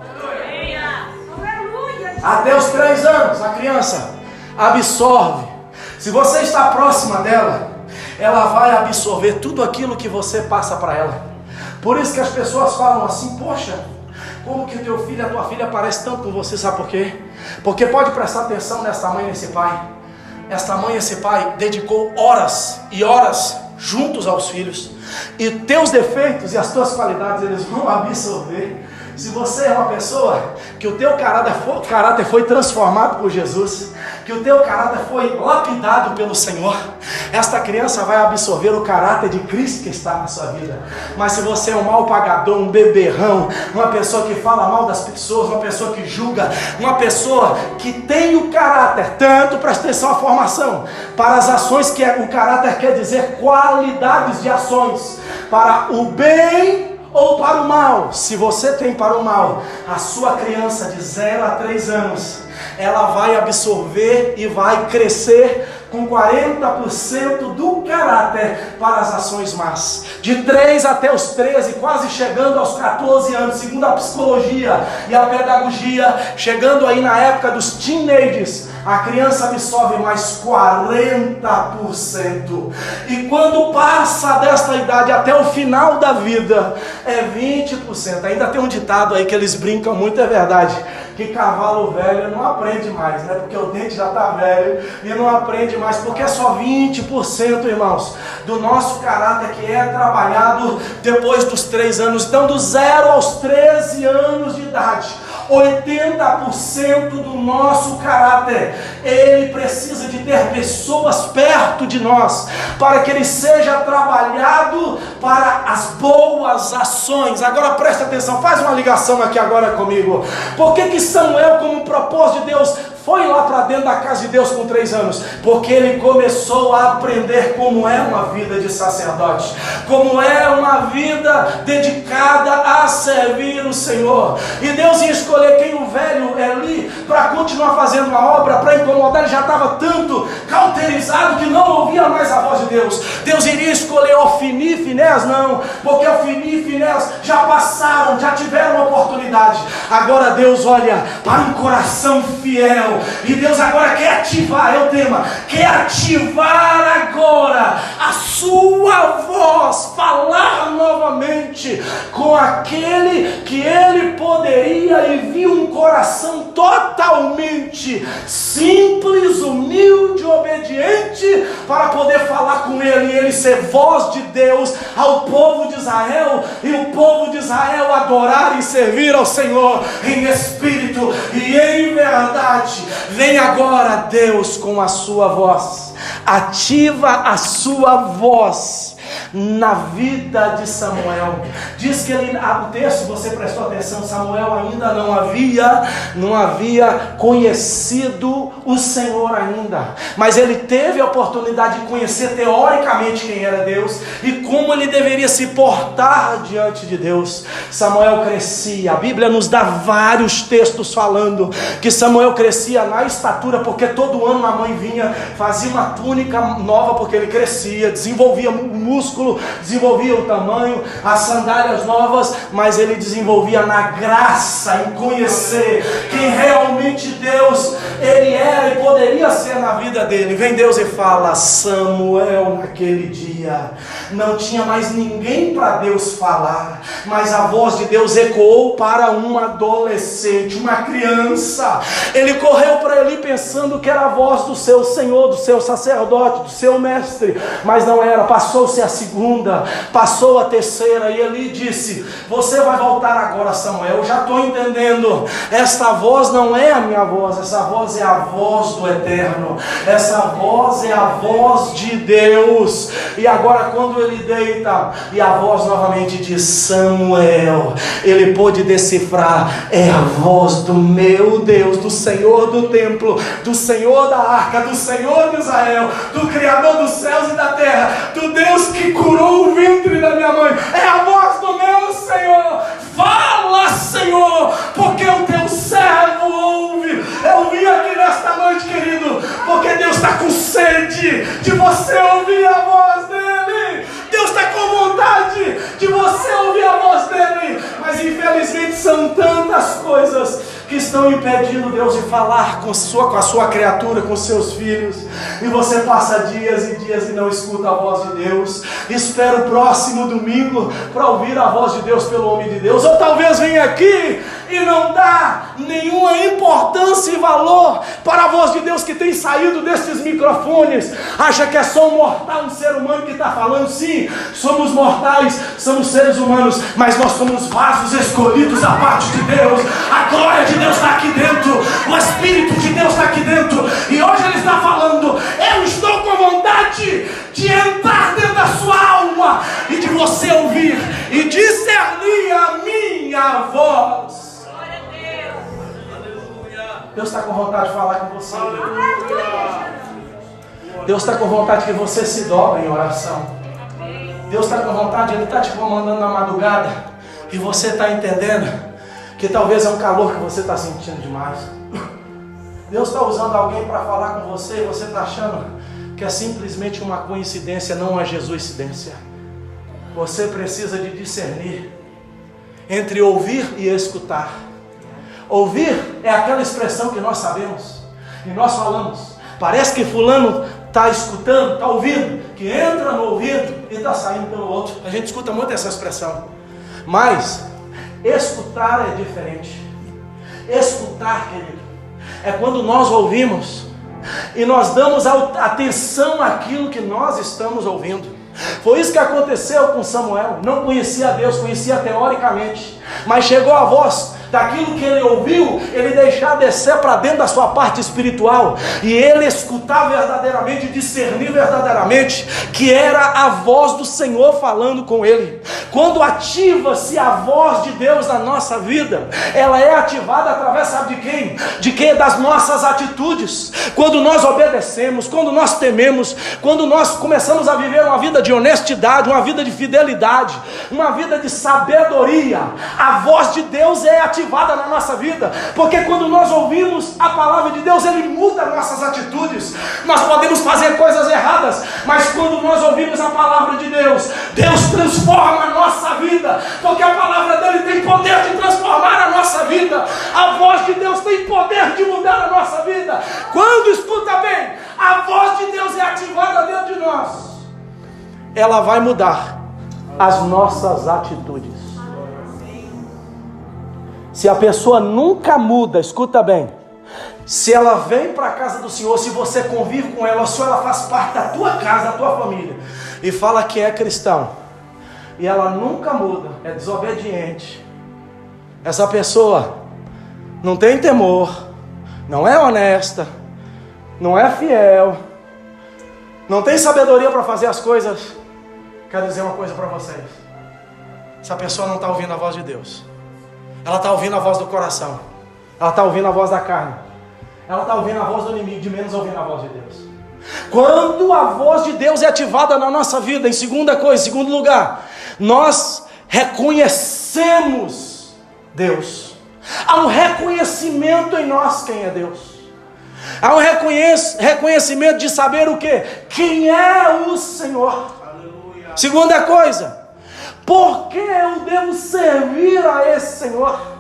Até os 3 anos a criança absorve. Se você está próxima dela, ela vai absorver tudo aquilo que você passa para ela. Por isso que as pessoas falam assim, poxa, como que o teu filho e a tua filha parecem tanto com você, sabe por quê? Porque pode prestar atenção nesta mãe e nesse pai. Esta mãe e esse pai dedicou horas e horas juntos aos filhos, e teus defeitos e as tuas qualidades eles vão absorver. Se você é uma pessoa que o teu caráter foi transformado por Jesus, que o teu caráter foi lapidado pelo Senhor, esta criança vai absorver o caráter de Cristo que está na sua vida. Mas se você é um mal pagador, um beberrão, uma pessoa que fala mal das pessoas, uma pessoa que julga, uma pessoa que tem o caráter, tanto, presta atenção à formação, para as ações, que o caráter quer dizer qualidades de ações, para o bem ou para o mal. Se você tem para o mal, a sua criança de 0 a 3 anos, ela vai absorver e vai crescer com 40% do caráter para as ações más. De 3 até os 13, quase chegando aos 14 anos, segundo a psicologia e a pedagogia, chegando aí na época dos teenagers, a criança absorve mais 40%. E quando passa desta idade até o final da vida, é 20%. Ainda tem um ditado aí que eles brincam muito, é verdade, que cavalo velho não aprende mais, né? Porque o dente já está velho e não aprende mais, porque é só 20%, irmãos, do nosso caráter que é trabalhado depois dos 3 anos. Então, do 0 aos 13 anos de idade, 80% do nosso caráter, ele precisa de ter pessoas perto de nós, para que ele seja trabalhado para as boas ações. Agora presta atenção, faz uma ligação aqui agora comigo. Por que Samuel, como propósito de Deus, foi lá para dentro da casa de Deus com 3 anos? Porque ele começou a aprender como é uma vida de sacerdote, como é uma vida dedicada a servir o Senhor. E Deus ia escolher quem? O velho Eli, para continuar fazendo a obra, para incomodar. Ele já estava tanto cauterizado que não ouvia mais a voz de Deus. Deus iria escolher Ofni e Finéias? Não, porque Ofni e Finéias já passaram, já tiveram oportunidade. Agora Deus olha para um coração fiel, e Deus agora quer ativar, é o tema, quer ativar agora a sua voz, falar novamente com aquele que ele poderia, e viu um coração totalmente simples, humilde, obediente, para poder falar com ele, e ele ser voz de Deus ao povo de Israel, e o povo de Israel adorar e servir ao Senhor em espírito e em verdade. Vem agora Deus com a sua voz, ativa a sua voz na vida de Samuel. Diz que ele, o texto, você prestou atenção, Samuel ainda não havia conhecido o Senhor ainda, mas ele teve a oportunidade de conhecer teoricamente quem era Deus e como ele deveria se portar diante de Deus. Samuel crescia, a Bíblia nos dá vários textos falando que Samuel crescia na estatura, porque todo ano a mãe vinha, fazia uma túnica nova, porque ele crescia, desenvolvia músculo, desenvolvia o tamanho, as sandálias novas, mas ele desenvolvia na graça, em conhecer quem realmente Deus ele era e poderia ser na vida dele. Vem Deus e fala: Samuel, naquele dia não tinha mais ninguém para Deus falar, mas a voz de Deus ecoou para um adolescente, uma criança. Ele correu para Eli pensando que era a voz do seu Senhor, do seu sacerdote, do seu mestre, mas não era. Passou-se a segunda, passou a terceira, e Eli disse: você vai voltar agora, Samuel, eu já estou entendendo, esta voz não é a minha voz, essa voz é a voz do Eterno, essa voz é a voz de Deus. E agora quando ele deita e a voz novamente diz Samuel, ele pôde decifrar: é a voz do meu Deus, do Senhor do templo, do Senhor da arca, do Senhor de Israel, do Criador dos céus e da terra, do Deus que curou o ventre da minha mãe. É a voz do meu Senhor. Fala, Senhor, porque o teu servo ouve. Eu vim aqui nesta noite, querido, porque Deus está com sede de você ouvir a voz dele. Deus está com vontade de você ouvir a voz dele, mas infelizmente são tantas coisas que estão impedindo Deus de falar com a sua criatura, com seus filhos, e você passa dias e dias e não escuta a voz de Deus. Espera o próximo domingo para ouvir a voz de Deus pelo homem de Deus, ou talvez venha aqui e não dá nenhuma importância e valor para a voz de Deus que tem saído desses microfones, acha que é só um mortal, um ser humano que está falando. Sim, somos mortais, somos seres humanos, mas nós somos vasos escolhidos da parte de Deus. A glória de Deus está aqui dentro, o Espírito de Deus está aqui dentro, e hoje Ele está falando: eu estou com vontade de entrar dentro da sua alma e de você ouvir e discernir a minha voz. Glória a Deus. Deus está com vontade de falar com você. Deus está com vontade que você se dobre em oração. Deus está com vontade, Ele está te comandando na madrugada e você está entendendo que talvez é um calor que você está sentindo demais. Deus está usando alguém para falar com você e você está achando que é simplesmente uma coincidência, não é Jesuscidência. Você precisa de discernir entre ouvir e escutar. Ouvir é aquela expressão que nós sabemos e nós falamos. Parece que fulano está escutando, está ouvindo, que entra no ouvido e está saindo pelo outro. A gente escuta muito essa expressão. Mas escutar é diferente. Escutar, querido, é quando nós ouvimos e nós damos atenção àquilo que nós estamos ouvindo. Foi isso que aconteceu com Samuel. Não conhecia Deus, conhecia teoricamente, mas chegou a voz daquilo que ele ouviu, ele deixar descer para dentro da sua parte espiritual, e ele escutar verdadeiramente, discernir verdadeiramente que era a voz do Senhor falando com ele. Quando ativa-se a voz de Deus na nossa vida, ela é ativada através, sabe de quem? De quem? Das nossas atitudes. Quando nós obedecemos, quando nós tememos, quando nós começamos a viver uma vida de honestidade, uma vida de fidelidade, uma vida de sabedoria, a voz de Deus é ativada na nossa vida, porque quando nós ouvimos a palavra de Deus, Ele muda nossas atitudes. Nós podemos fazer coisas erradas, mas quando nós ouvimos a palavra de Deus, Deus transforma a nossa vida, porque a palavra dele tem poder de transformar a nossa vida. A voz de Deus tem poder de mudar a nossa vida. Quando, escuta bem, a voz de Deus é ativada dentro de nós, ela vai mudar as nossas atitudes. Se a pessoa nunca muda, escuta bem, se ela vem para a casa do Senhor, se você convive com ela, se ela faz parte da tua casa, da tua família, e fala que é cristão, e ela nunca muda, é desobediente, essa pessoa não tem temor, não é honesta, não é fiel, não tem sabedoria para fazer as coisas. Quero dizer uma coisa para vocês: essa pessoa não está ouvindo a voz de Deus. Ela está ouvindo a voz do coração, ela está ouvindo a voz da carne, ela está ouvindo a voz do inimigo, de menos ouvindo a voz de Deus. Quando a voz de Deus é ativada na nossa vida, em segundo lugar, nós reconhecemos Deus. Há um reconhecimento em nós quem é Deus. Há um reconhecimento de saber o quê? Quem é o Senhor. Aleluia. Segunda coisa, por que eu devo servir a esse Senhor?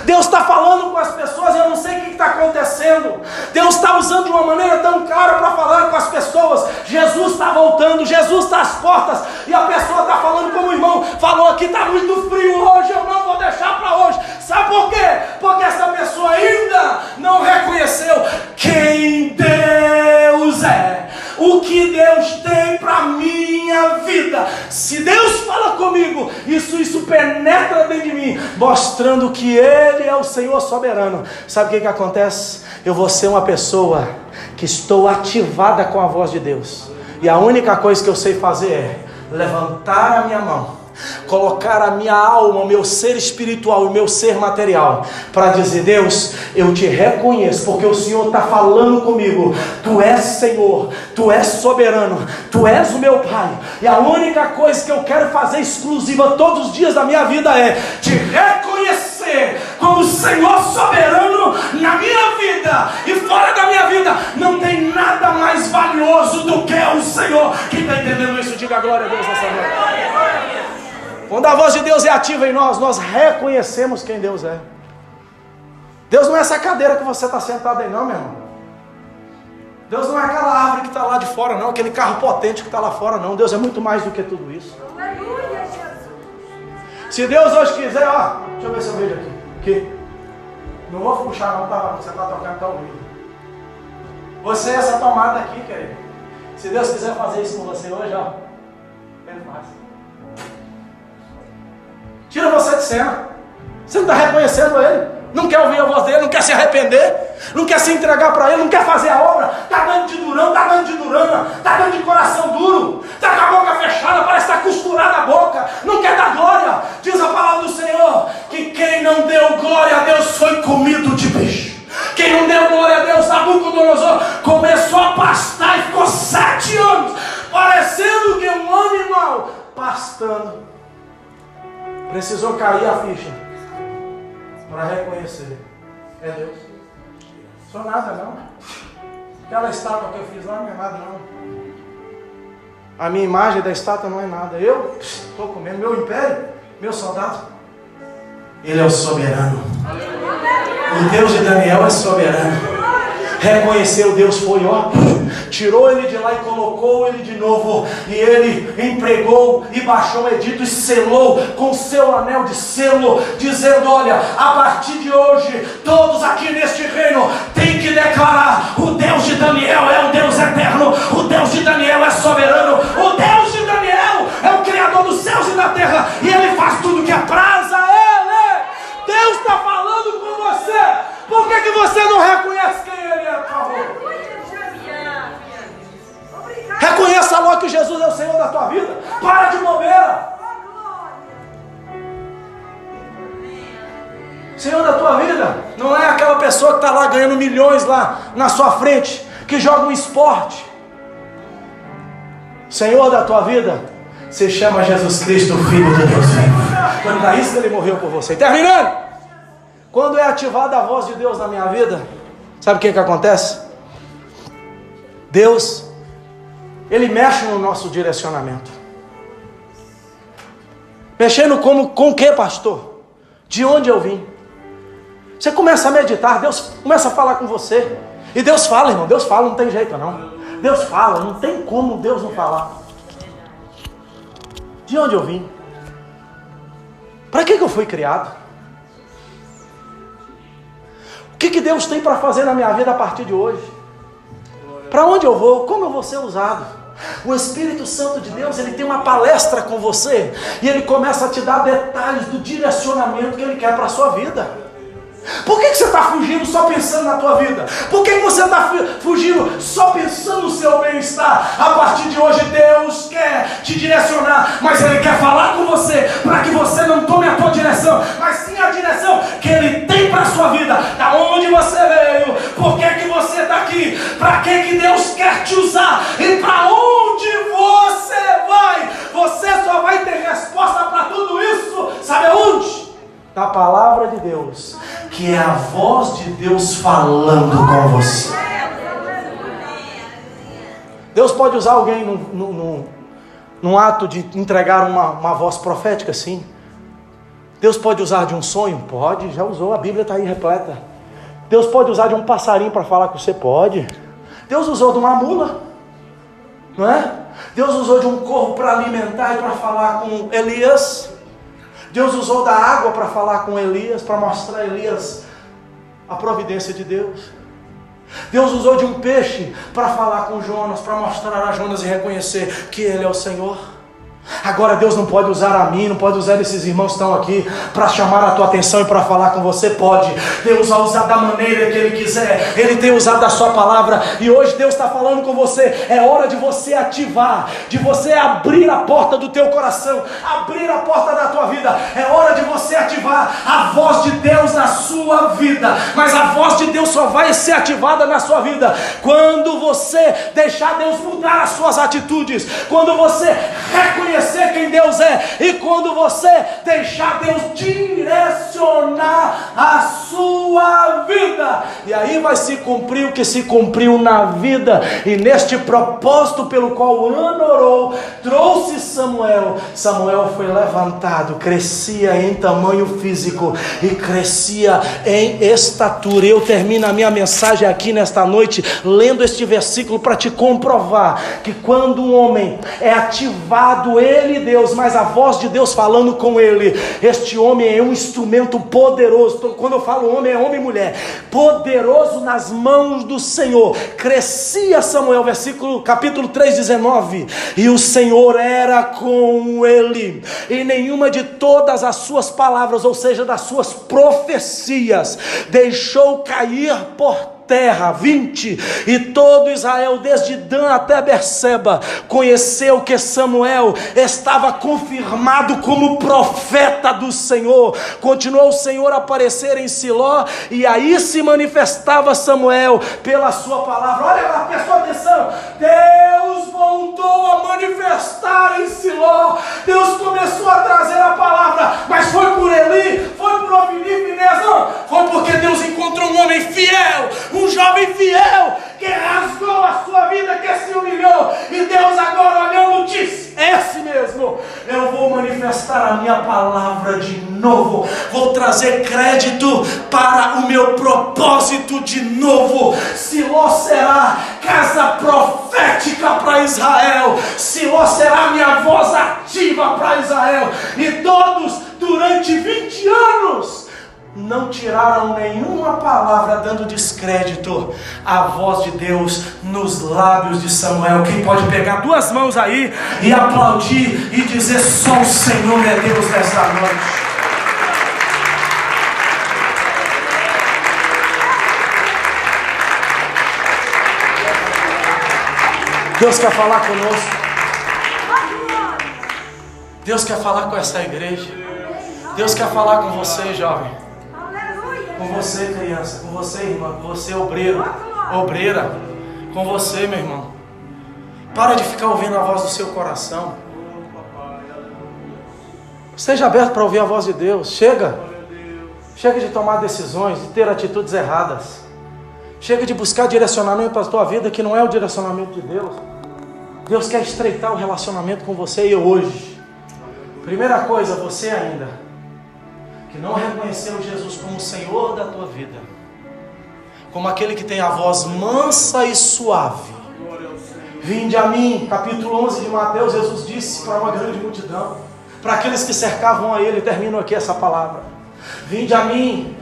Deus está falando com as pessoas, eu não sei o que está acontecendo. Deus está usando de uma maneira tão clara para falar com as pessoas. Jesus está voltando, Jesus está às portas, e a pessoa está falando como o irmão falou aqui: está muito frio hoje, eu não vou deixar para hoje. Sabe por quê? Porque essa pessoa ainda não reconheceu quem Deus é, o que Deus tem para minha vida. Se Deus fala comigo, isso penetra dentro de mim, mostrando que Ele é o Senhor soberano. Sabe o que acontece? Eu vou ser uma pessoa que estou ativada com a voz de Deus, e a única coisa que eu sei fazer é levantar a minha mão, colocar a minha alma, o meu ser espiritual e o meu ser material, para dizer: Deus, eu te reconheço, porque o Senhor está falando comigo. Tu és Senhor, Tu és soberano, Tu és o meu Pai, e a única coisa que eu quero fazer exclusiva todos os dias da minha vida é te reconhecer como Senhor soberano na minha vida e fora da minha vida. Não tem nada mais valioso do que o Senhor. Quem está entendendo isso, diga glória a Deus nessa noite. Quando a voz de Deus é ativa em nós, nós reconhecemos quem Deus é. Deus não é essa cadeira que você está sentado aí não, meu irmão. Deus não é aquela árvore que está lá de fora não, aquele carro potente que está lá fora não. Deus é muito mais do que tudo isso. Se Deus hoje quiser, ó, deixa eu ver se eu vejo aqui. Não vou puxar não, você está tocando tão ruim. Você é essa tomada aqui, querido. Se Deus quiser fazer isso com você hoje, ó, Ele faz. Tira você de cena. Você não está reconhecendo Ele. Não quer ouvir a voz dele, não quer se arrepender, não quer se entregar para Ele, não quer fazer a obra. Está dando de durão, está dando de durana, está dando de coração duro, está com a boca fechada, parece que está costurada a boca, não quer dar glória. Diz a palavra do Senhor que quem não deu glória a Deus foi comido de bicho. Quem não deu glória a Deus, Nabucodonosor, começou a pastar e ficou 7 anos, parecendo que um animal pastando. Precisou cair a ficha para reconhecer. É Deus. Sou nada não. Aquela estátua que eu fiz lá não é nada não. A minha imagem da estátua não é nada. Eu estou comendo meu império, meu soldado. Ele é o soberano. O Deus de Daniel é soberano. Reconheceu, Deus foi, ó, tirou ele de lá e colocou ele de novo, e ele empregou e baixou o edito e selou com seu anel de selo, dizendo: olha, a partir de hoje todos aqui neste reino têm que declarar: o Deus de Daniel é o Deus eterno, o Deus de Daniel é soberano, o Deus de Daniel é o Criador dos céus e da terra, e Ele faz tudo que apraz a Ele. Deus está falando com você. Por que você não reconhece quem Ele é, por favor? Reconheça logo que Jesus é o Senhor da tua vida. Para de bobeira. Senhor da tua vida não é aquela pessoa que está lá ganhando milhões lá na sua frente, que joga um esporte. Senhor da tua vida se chama Jesus Cristo, Filho de Deus vivo. Foi para isso que Ele morreu por você. Terminando. Quando é ativada a voz de Deus na minha vida, sabe o que acontece? Deus, Ele mexe no nosso direcionamento. Mexendo com o que, pastor? De onde eu vim? Você começa a meditar, Deus começa a falar com você. E Deus fala, irmão, Deus fala, não tem jeito não. Deus fala, não tem como Deus não falar. De onde eu vim? Para que eu fui criado? O que Deus tem para fazer na minha vida a partir de hoje? Para onde eu vou? Como eu vou ser usado? O Espírito Santo de Deus, Ele tem uma palestra com você, e Ele começa a te dar detalhes do direcionamento que Ele quer para a sua vida. Por que você está fugindo só pensando na tua vida? Por que você está fugindo só pensando no seu bem-estar? A partir de hoje Deus quer te direcionar, mas Ele quer falar com você para que você não tome a tua direção, mas sim a direção que Ele tem para a sua vida. Da onde você veio? Por que você está aqui? Para que Deus quer te usar? E para onde você vai? Você só vai ter resposta para tudo isso. Sabe aonde? Da palavra de Deus, que é a voz de Deus falando com você. Deus pode usar alguém num ato de entregar uma voz profética, sim. Deus pode usar de um sonho? Pode, já usou, a Bíblia está aí repleta. Deus pode usar de um passarinho para falar com você? Pode. Deus usou de uma mula, não é? Deus usou de um corvo para alimentar e para falar com Elias. Deus usou da água para falar com Elias, para mostrar a Elias a providência de Deus. Deus usou de um peixe para falar com Jonas, para mostrar a Jonas e reconhecer que Ele é o Senhor. Agora Deus não pode usar a mim, não pode usar esses irmãos que estão aqui para chamar a tua atenção e para falar com você. Pode. Deus vai usar da maneira que Ele quiser. Ele tem usado a sua palavra, e hoje Deus está falando com você. É hora de você ativar, de você abrir a porta do teu coração, abrir a porta da tua vida. É hora de você ativar a voz de Deus na sua vida. Mas a voz de Deus só vai ser ativada na sua vida quando você deixar Deus mudar as suas atitudes, quando você reconhecer quem Deus é, e quando você deixar Deus direcionar a sua vida. E aí vai se cumprir o que se cumpriu na vida. E neste propósito pelo qual Ana orou, trouxe Samuel. Samuel foi levantado, crescia em tamanho físico e crescia em estatura. Eu termino a minha mensagem aqui nesta noite lendo este versículo para te comprovar que quando um homem é ativado, ele e Deus, mas a voz de Deus falando com ele, este homem é um instrumento poderoso. Quando eu falo homem, é homem e mulher, poderoso nas mãos do Senhor. Crescia Samuel, capítulo 3, 19, e o Senhor era com ele, e nenhuma de todas as suas palavras, ou seja, das suas profecias, deixou cair por terra. 20, e todo Israel, desde Dan até Berseba, conheceu que Samuel estava confirmado como profeta do Senhor. Continuou o Senhor a aparecer em Siló, e aí se manifestava Samuel pela sua palavra. Olha lá, presta atenção, Deus voltou a manifestar em Siló. Deus começou a trazer a palavra, mas foi por Eli, foi por Ofni e Finés? Não, foi porque Deus encontrou um homem fiel, um jovem fiel, que rasgou a sua vida, que se humilhou, e Deus agora olhando disse: esse mesmo, eu vou manifestar a minha palavra de novo, vou trazer crédito para o meu propósito de novo. Siló será casa profética para Israel, Siló será minha voz ativa para Israel, e todos durante 20 anos não tiraram nenhuma palavra dando descrédito à voz de Deus nos lábios de Samuel. Quem pode pegar duas mãos aí e aplaudir e dizer: só o Senhor é Deus nesta noite? Deus quer falar conosco. Deus quer falar com essa igreja. Deus quer falar com você, jovem, com você, criança, com você, irmã, com você, obreiro, obreira, com você, meu irmão. Para de ficar ouvindo a voz do seu coração. Esteja aberto para ouvir a voz de Deus. Chega de tomar decisões, de ter atitudes erradas. Chega de buscar direcionamento para a tua vida que não é o direcionamento de Deus. Deus quer estreitar o relacionamento com você e eu hoje. Primeira coisa, você ainda que não reconheceu Jesus como o Senhor da tua vida, como aquele que tem a voz mansa e suave. Vinde a mim, capítulo 11 de Mateus, Jesus disse para uma grande multidão, para aqueles que cercavam a ele. Termino aqui essa palavra: vinde a mim,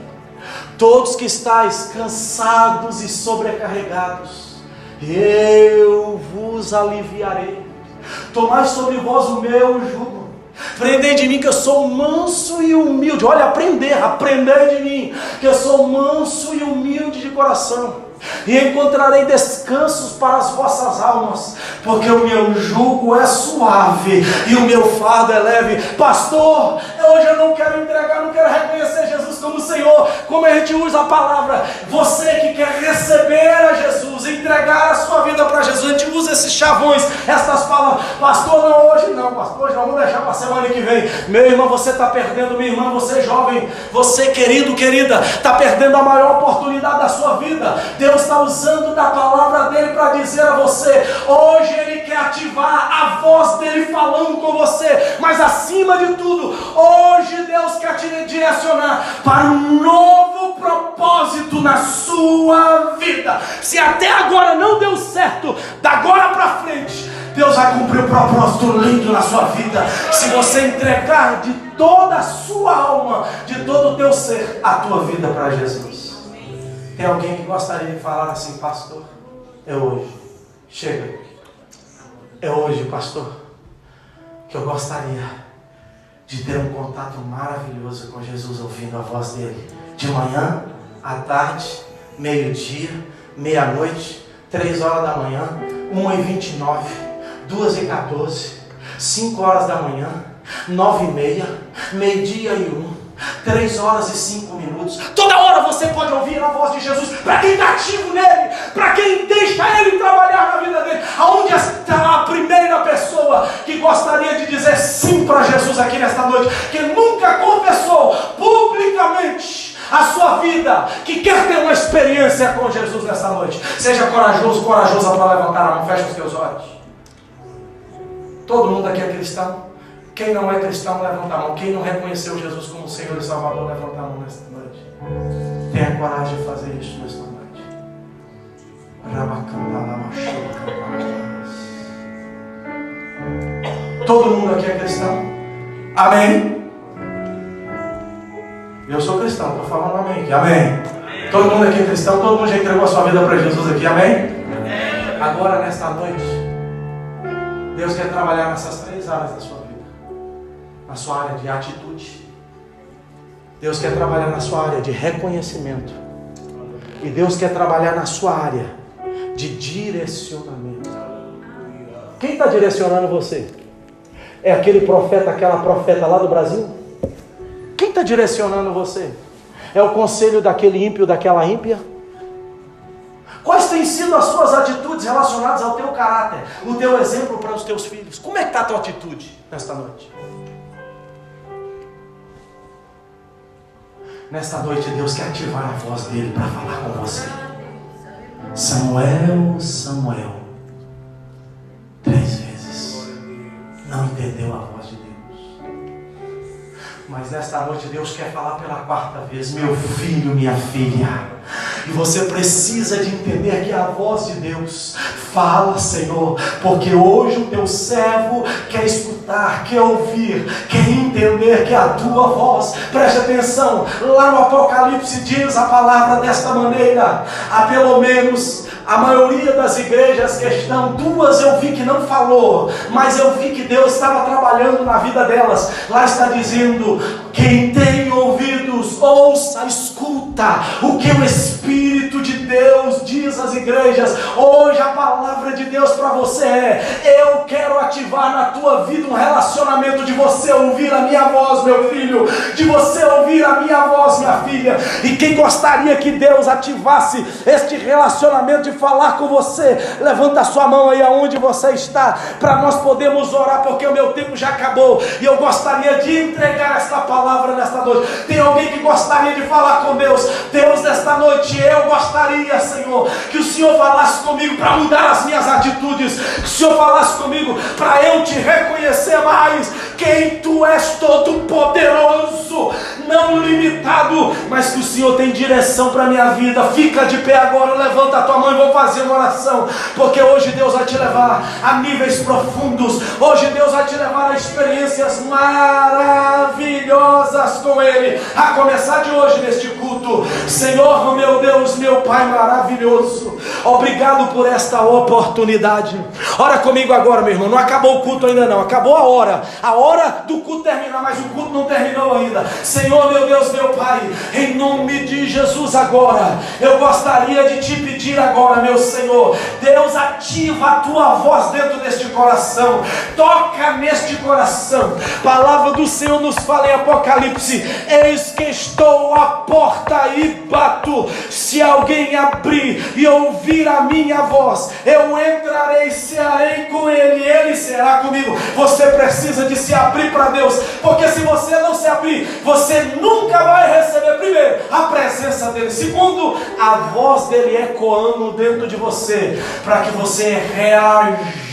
todos que estáis cansados e sobrecarregados, eu vos aliviarei. Tomai sobre vós o meu jugo, aprendei de mim que eu sou manso e humilde. Olha, aprendei de mim que eu sou manso e humilde de coração, e encontrarei descansos para as vossas almas, porque o meu jugo é suave e o meu fardo é leve. Pastor, hoje eu não quero entregar, não quero reconhecer Jesus como Senhor. Como a gente usa a palavra, você que quer receber a Jesus, entregar a sua vida para Jesus, a gente usa esses chavões, essas palavras. Pastor, não, hoje não, pastor, hoje não, vamos deixar para a semana que vem. Meu irmão, você está perdendo, minha irmã, você jovem, você querido, querida, está perdendo a maior oportunidade da sua vida. Deus está usando da palavra dele para dizer a você: hoje ele quer ativar a voz dele falando com você, mas acima de tudo, hoje Deus quer te direcionar para um novo propósito na sua vida. Se até agora não deu certo, da agora para frente Deus vai cumprir um propósito lindo na sua vida, se você entregar de toda a sua alma, de todo o teu ser, a tua vida para Jesus. Tem alguém que gostaria de falar assim: pastor, é hoje, chega, é hoje, pastor, que eu gostaria de ter um contato maravilhoso com Jesus, ouvindo a voz dele, de manhã, à tarde, meio-dia, meia-noite, 3 horas da manhã, 1h29, 2h14, 5 horas da manhã, 9h30, meio-dia e 1, 3 horas e 5 minutos. Toda hora você pode ouvir a voz de Jesus. Para quem está ativo nele, para quem deixa ele trabalhar na vida dele. Aonde está a primeira pessoa que gostaria de dizer sim para Jesus aqui nesta noite, que nunca confessou publicamente a sua vida, que quer ter uma experiência com Jesus nessa noite. Seja corajoso, corajosa para levantar a mão. Feche os teus olhos. Todo mundo aqui é cristão? Quem não é cristão, levanta a mão. Quem não reconheceu Jesus como Senhor e Salvador, levanta a mão nesta noite. Tenha coragem de fazer isso nesta noite. Todo mundo aqui é cristão? Amém? Eu sou cristão, estou falando amém aqui. Amém? Todo mundo aqui é cristão? Todo mundo já entregou a sua vida para Jesus aqui? Amém? Agora, nesta noite, Deus quer trabalhar nessas 3 áreas da sua vida. Na sua área de atitude. Deus quer trabalhar na sua área de reconhecimento. E Deus quer trabalhar na sua área de direcionamento. Quem está direcionando você? É aquele profeta, aquela profeta lá do Brasil? Quem está direcionando você? É o conselho daquele ímpio, daquela ímpia? Quais têm sido as suas atitudes relacionadas ao teu caráter? O teu exemplo para os teus filhos? Como é que está a tua atitude nesta noite? Nesta noite Deus quer ativar a voz dele para falar com você. Samuel, Samuel. 3 vezes. Não entendeu a voz de Deus. Mas nesta noite Deus quer falar pela 4ª vez. Meu filho, minha filha. E você precisa de entender que a voz de Deus fala, Senhor, porque hoje o teu servo quer escutar, quer ouvir, quer entender que é a tua voz. Preste atenção, lá no Apocalipse diz a palavra desta maneira. Há pelo menos a maioria das igrejas que estão, 2 eu vi que não falou, mas eu vi que Deus estava trabalhando na vida delas. Lá está dizendo: quem tem ouvidos, ouça, escuta o que o Espírito de Deus diz às igrejas. Hoje a palavra de Deus para você é: eu quero ativar na tua vida um relacionamento de você ouvir a minha voz, meu filho, de você ouvir a minha voz, minha filha. E quem gostaria que Deus ativasse este relacionamento de falar com você, levanta a sua mão aí aonde você está, para nós podermos orar, porque o meu tempo já acabou e eu gostaria de entregar esta palavra nesta noite. Tem alguém que gostaria de falar com Deus? Deus, nesta noite eu gostaria, Senhor, que o Senhor falasse comigo para mudar as minhas atitudes, que o Senhor falasse comigo para eu te reconhecer mais, quem tu és, todo poderoso, não limitado, mas que o Senhor tem direção para a minha vida. Fica de pé agora, levanta a tua mão e vou fazer uma oração, porque hoje Deus vai te levar a níveis profundos. Hoje Deus vai te levar a experiências maravilhosas com Ele, a começar de hoje neste culto. Senhor, meu Deus, meu Pai maravilhoso, obrigado por esta oportunidade. Ora comigo agora, meu irmão. Não acabou o culto ainda não, acabou a hora do culto terminar, mas o culto não terminou ainda. Senhor, meu Deus, meu Pai, em nome de Jesus agora, eu gostaria de te pedir agora, meu Senhor, Deus, ativa a tua voz dentro deste coração, toca neste coração. Palavra do Senhor nos fala em Apocalipse: eis que estou à porta e bato. Se alguém abrir e ouvir a minha voz, eu entrarei, cearei com ele, ele será comigo. Você precisa de se abrir para Deus, porque se você não se abrir, você nunca vai receber, primeiro, a presença dele, segundo, a voz dele ecoando dentro de você, para que você reaja.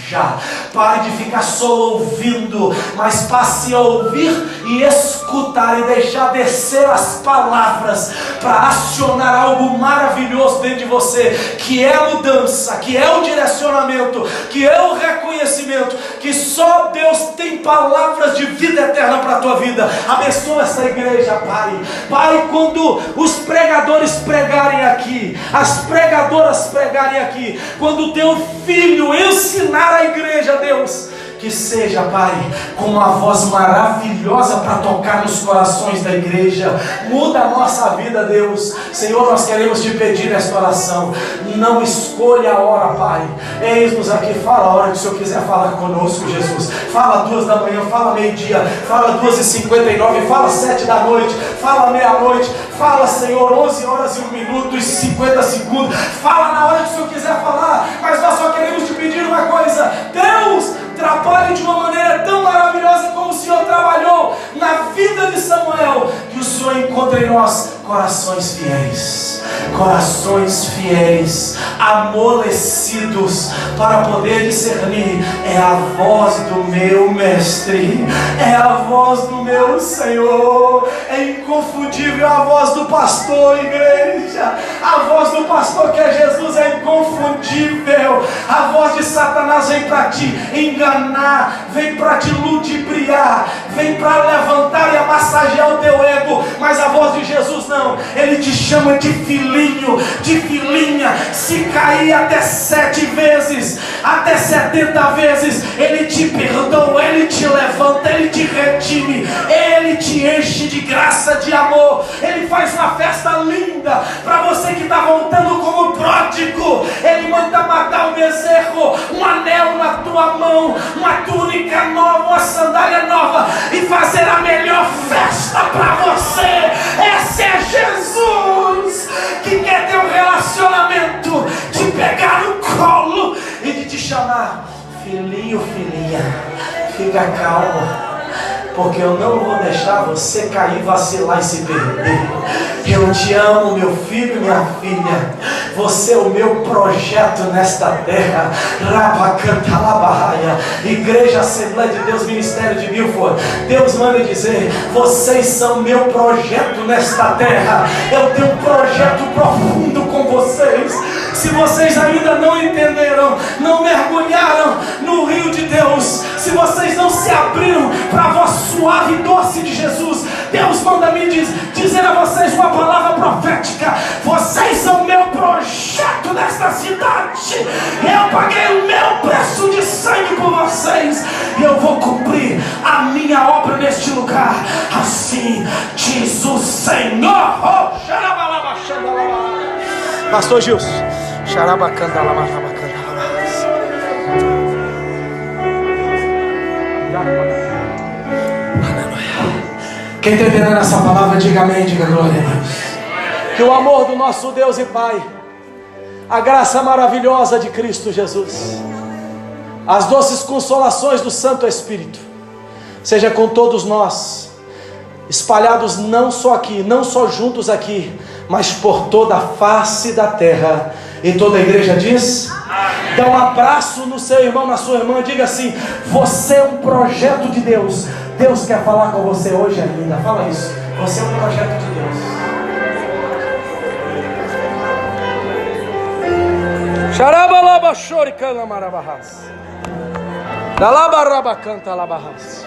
Pare de ficar só ouvindo, mas passe a ouvir e escutar, e deixar descer as palavras para acionar algo maravilhoso dentro de você, que é a mudança, que é o direcionamento, que é o reconhecimento, que só Deus tem palavras de vida eterna para a tua vida. Abençoa essa igreja, Pai. Pai, quando os pregadores pregarem aqui, as pregadoras pregarem aqui, quando o teu filho ensinar a igreja, Deus, que seja, Pai, com uma voz maravilhosa para tocar nos corações da igreja. Muda a nossa vida, Deus. Senhor, nós queremos te pedir nesta oração, não escolha a hora, Pai. Eis-nos aqui, fala a hora que o Senhor quiser falar conosco, Jesus. Fala 2 da manhã, fala meio-dia, fala 2h59, fala 7 da noite, fala meia-noite, fala, Senhor, 11 horas e 1 minuto e 50 segundos. Fala na hora que o Senhor quiser falar, mas nós só queremos te pedir uma coisa: Deus, trabalhe de uma maneira tão maravilhosa como o Senhor trabalhou Senhor, na vida de Samuel, que o Senhor encontre em nós corações fiéis, amolecidos, para poder discernir: é a voz do meu mestre, é a voz do meu Senhor. É inconfundível a voz do pastor, igreja. A voz do pastor, que é Jesus, é inconfundível. A voz de Satanás vem para te enganar, vem para te ludibriar, vem para levantar e amassagear o teu ego. Mas a voz de Jesus não, ele te chama de filhinho, de filhinha. Se cair até 7 vezes, até 70 vezes, ele te perdoa, ele te levanta, ele te redime, ele te enche de graça, de amor. Ele faz uma festa linda para você que está voltando como pródigo. Ele manda matar o bezerro, um anel na tua mão, uma túnica nova, uma sandália nova, e fazer a melhor festa para você. Esse é Jesus, que quer ter um relacionamento, te pegar no colo e de te chamar: filhinho, filhinha, fica calmo, porque eu não vou deixar você cair, vacilar e se perder. Eu te amo, meu filho e minha filha. Você é o meu projeto nesta terra. Rabacantalabaia, Igreja Assembleia de Deus, Ministério de Milford. Deus manda dizer: vocês são meu projeto nesta terra. Eu tenho um projeto profundo com vocês. Se vocês ainda não entenderam, não mergulharam no rio de Deus, se vocês não se abriram para a voz suave e doce de Jesus, Deus manda me dizer a vocês uma palavra profética: vocês são meu projeto nesta cidade. Eu paguei o meu preço de sangue por vocês, e eu vou cumprir a minha obra neste lugar. Assim diz o Senhor. Pastor Gilson, quem está entendendo essa palavra, diga amém, diga glória a Deus. Que o amor do nosso Deus e Pai, a graça maravilhosa de Cristo Jesus, as doces consolações do Santo Espírito, seja com todos nós, espalhados não só aqui, não só juntos aqui, mas por toda a face da terra. E toda a igreja diz: dá um abraço no seu irmão, na sua irmã, diga assim: você é um projeto de Deus. Deus quer falar com você hoje ainda. Fala isso: você é um projeto de Deus. Xarabalaba choricana marabarras. Dalabaraba canta labarras.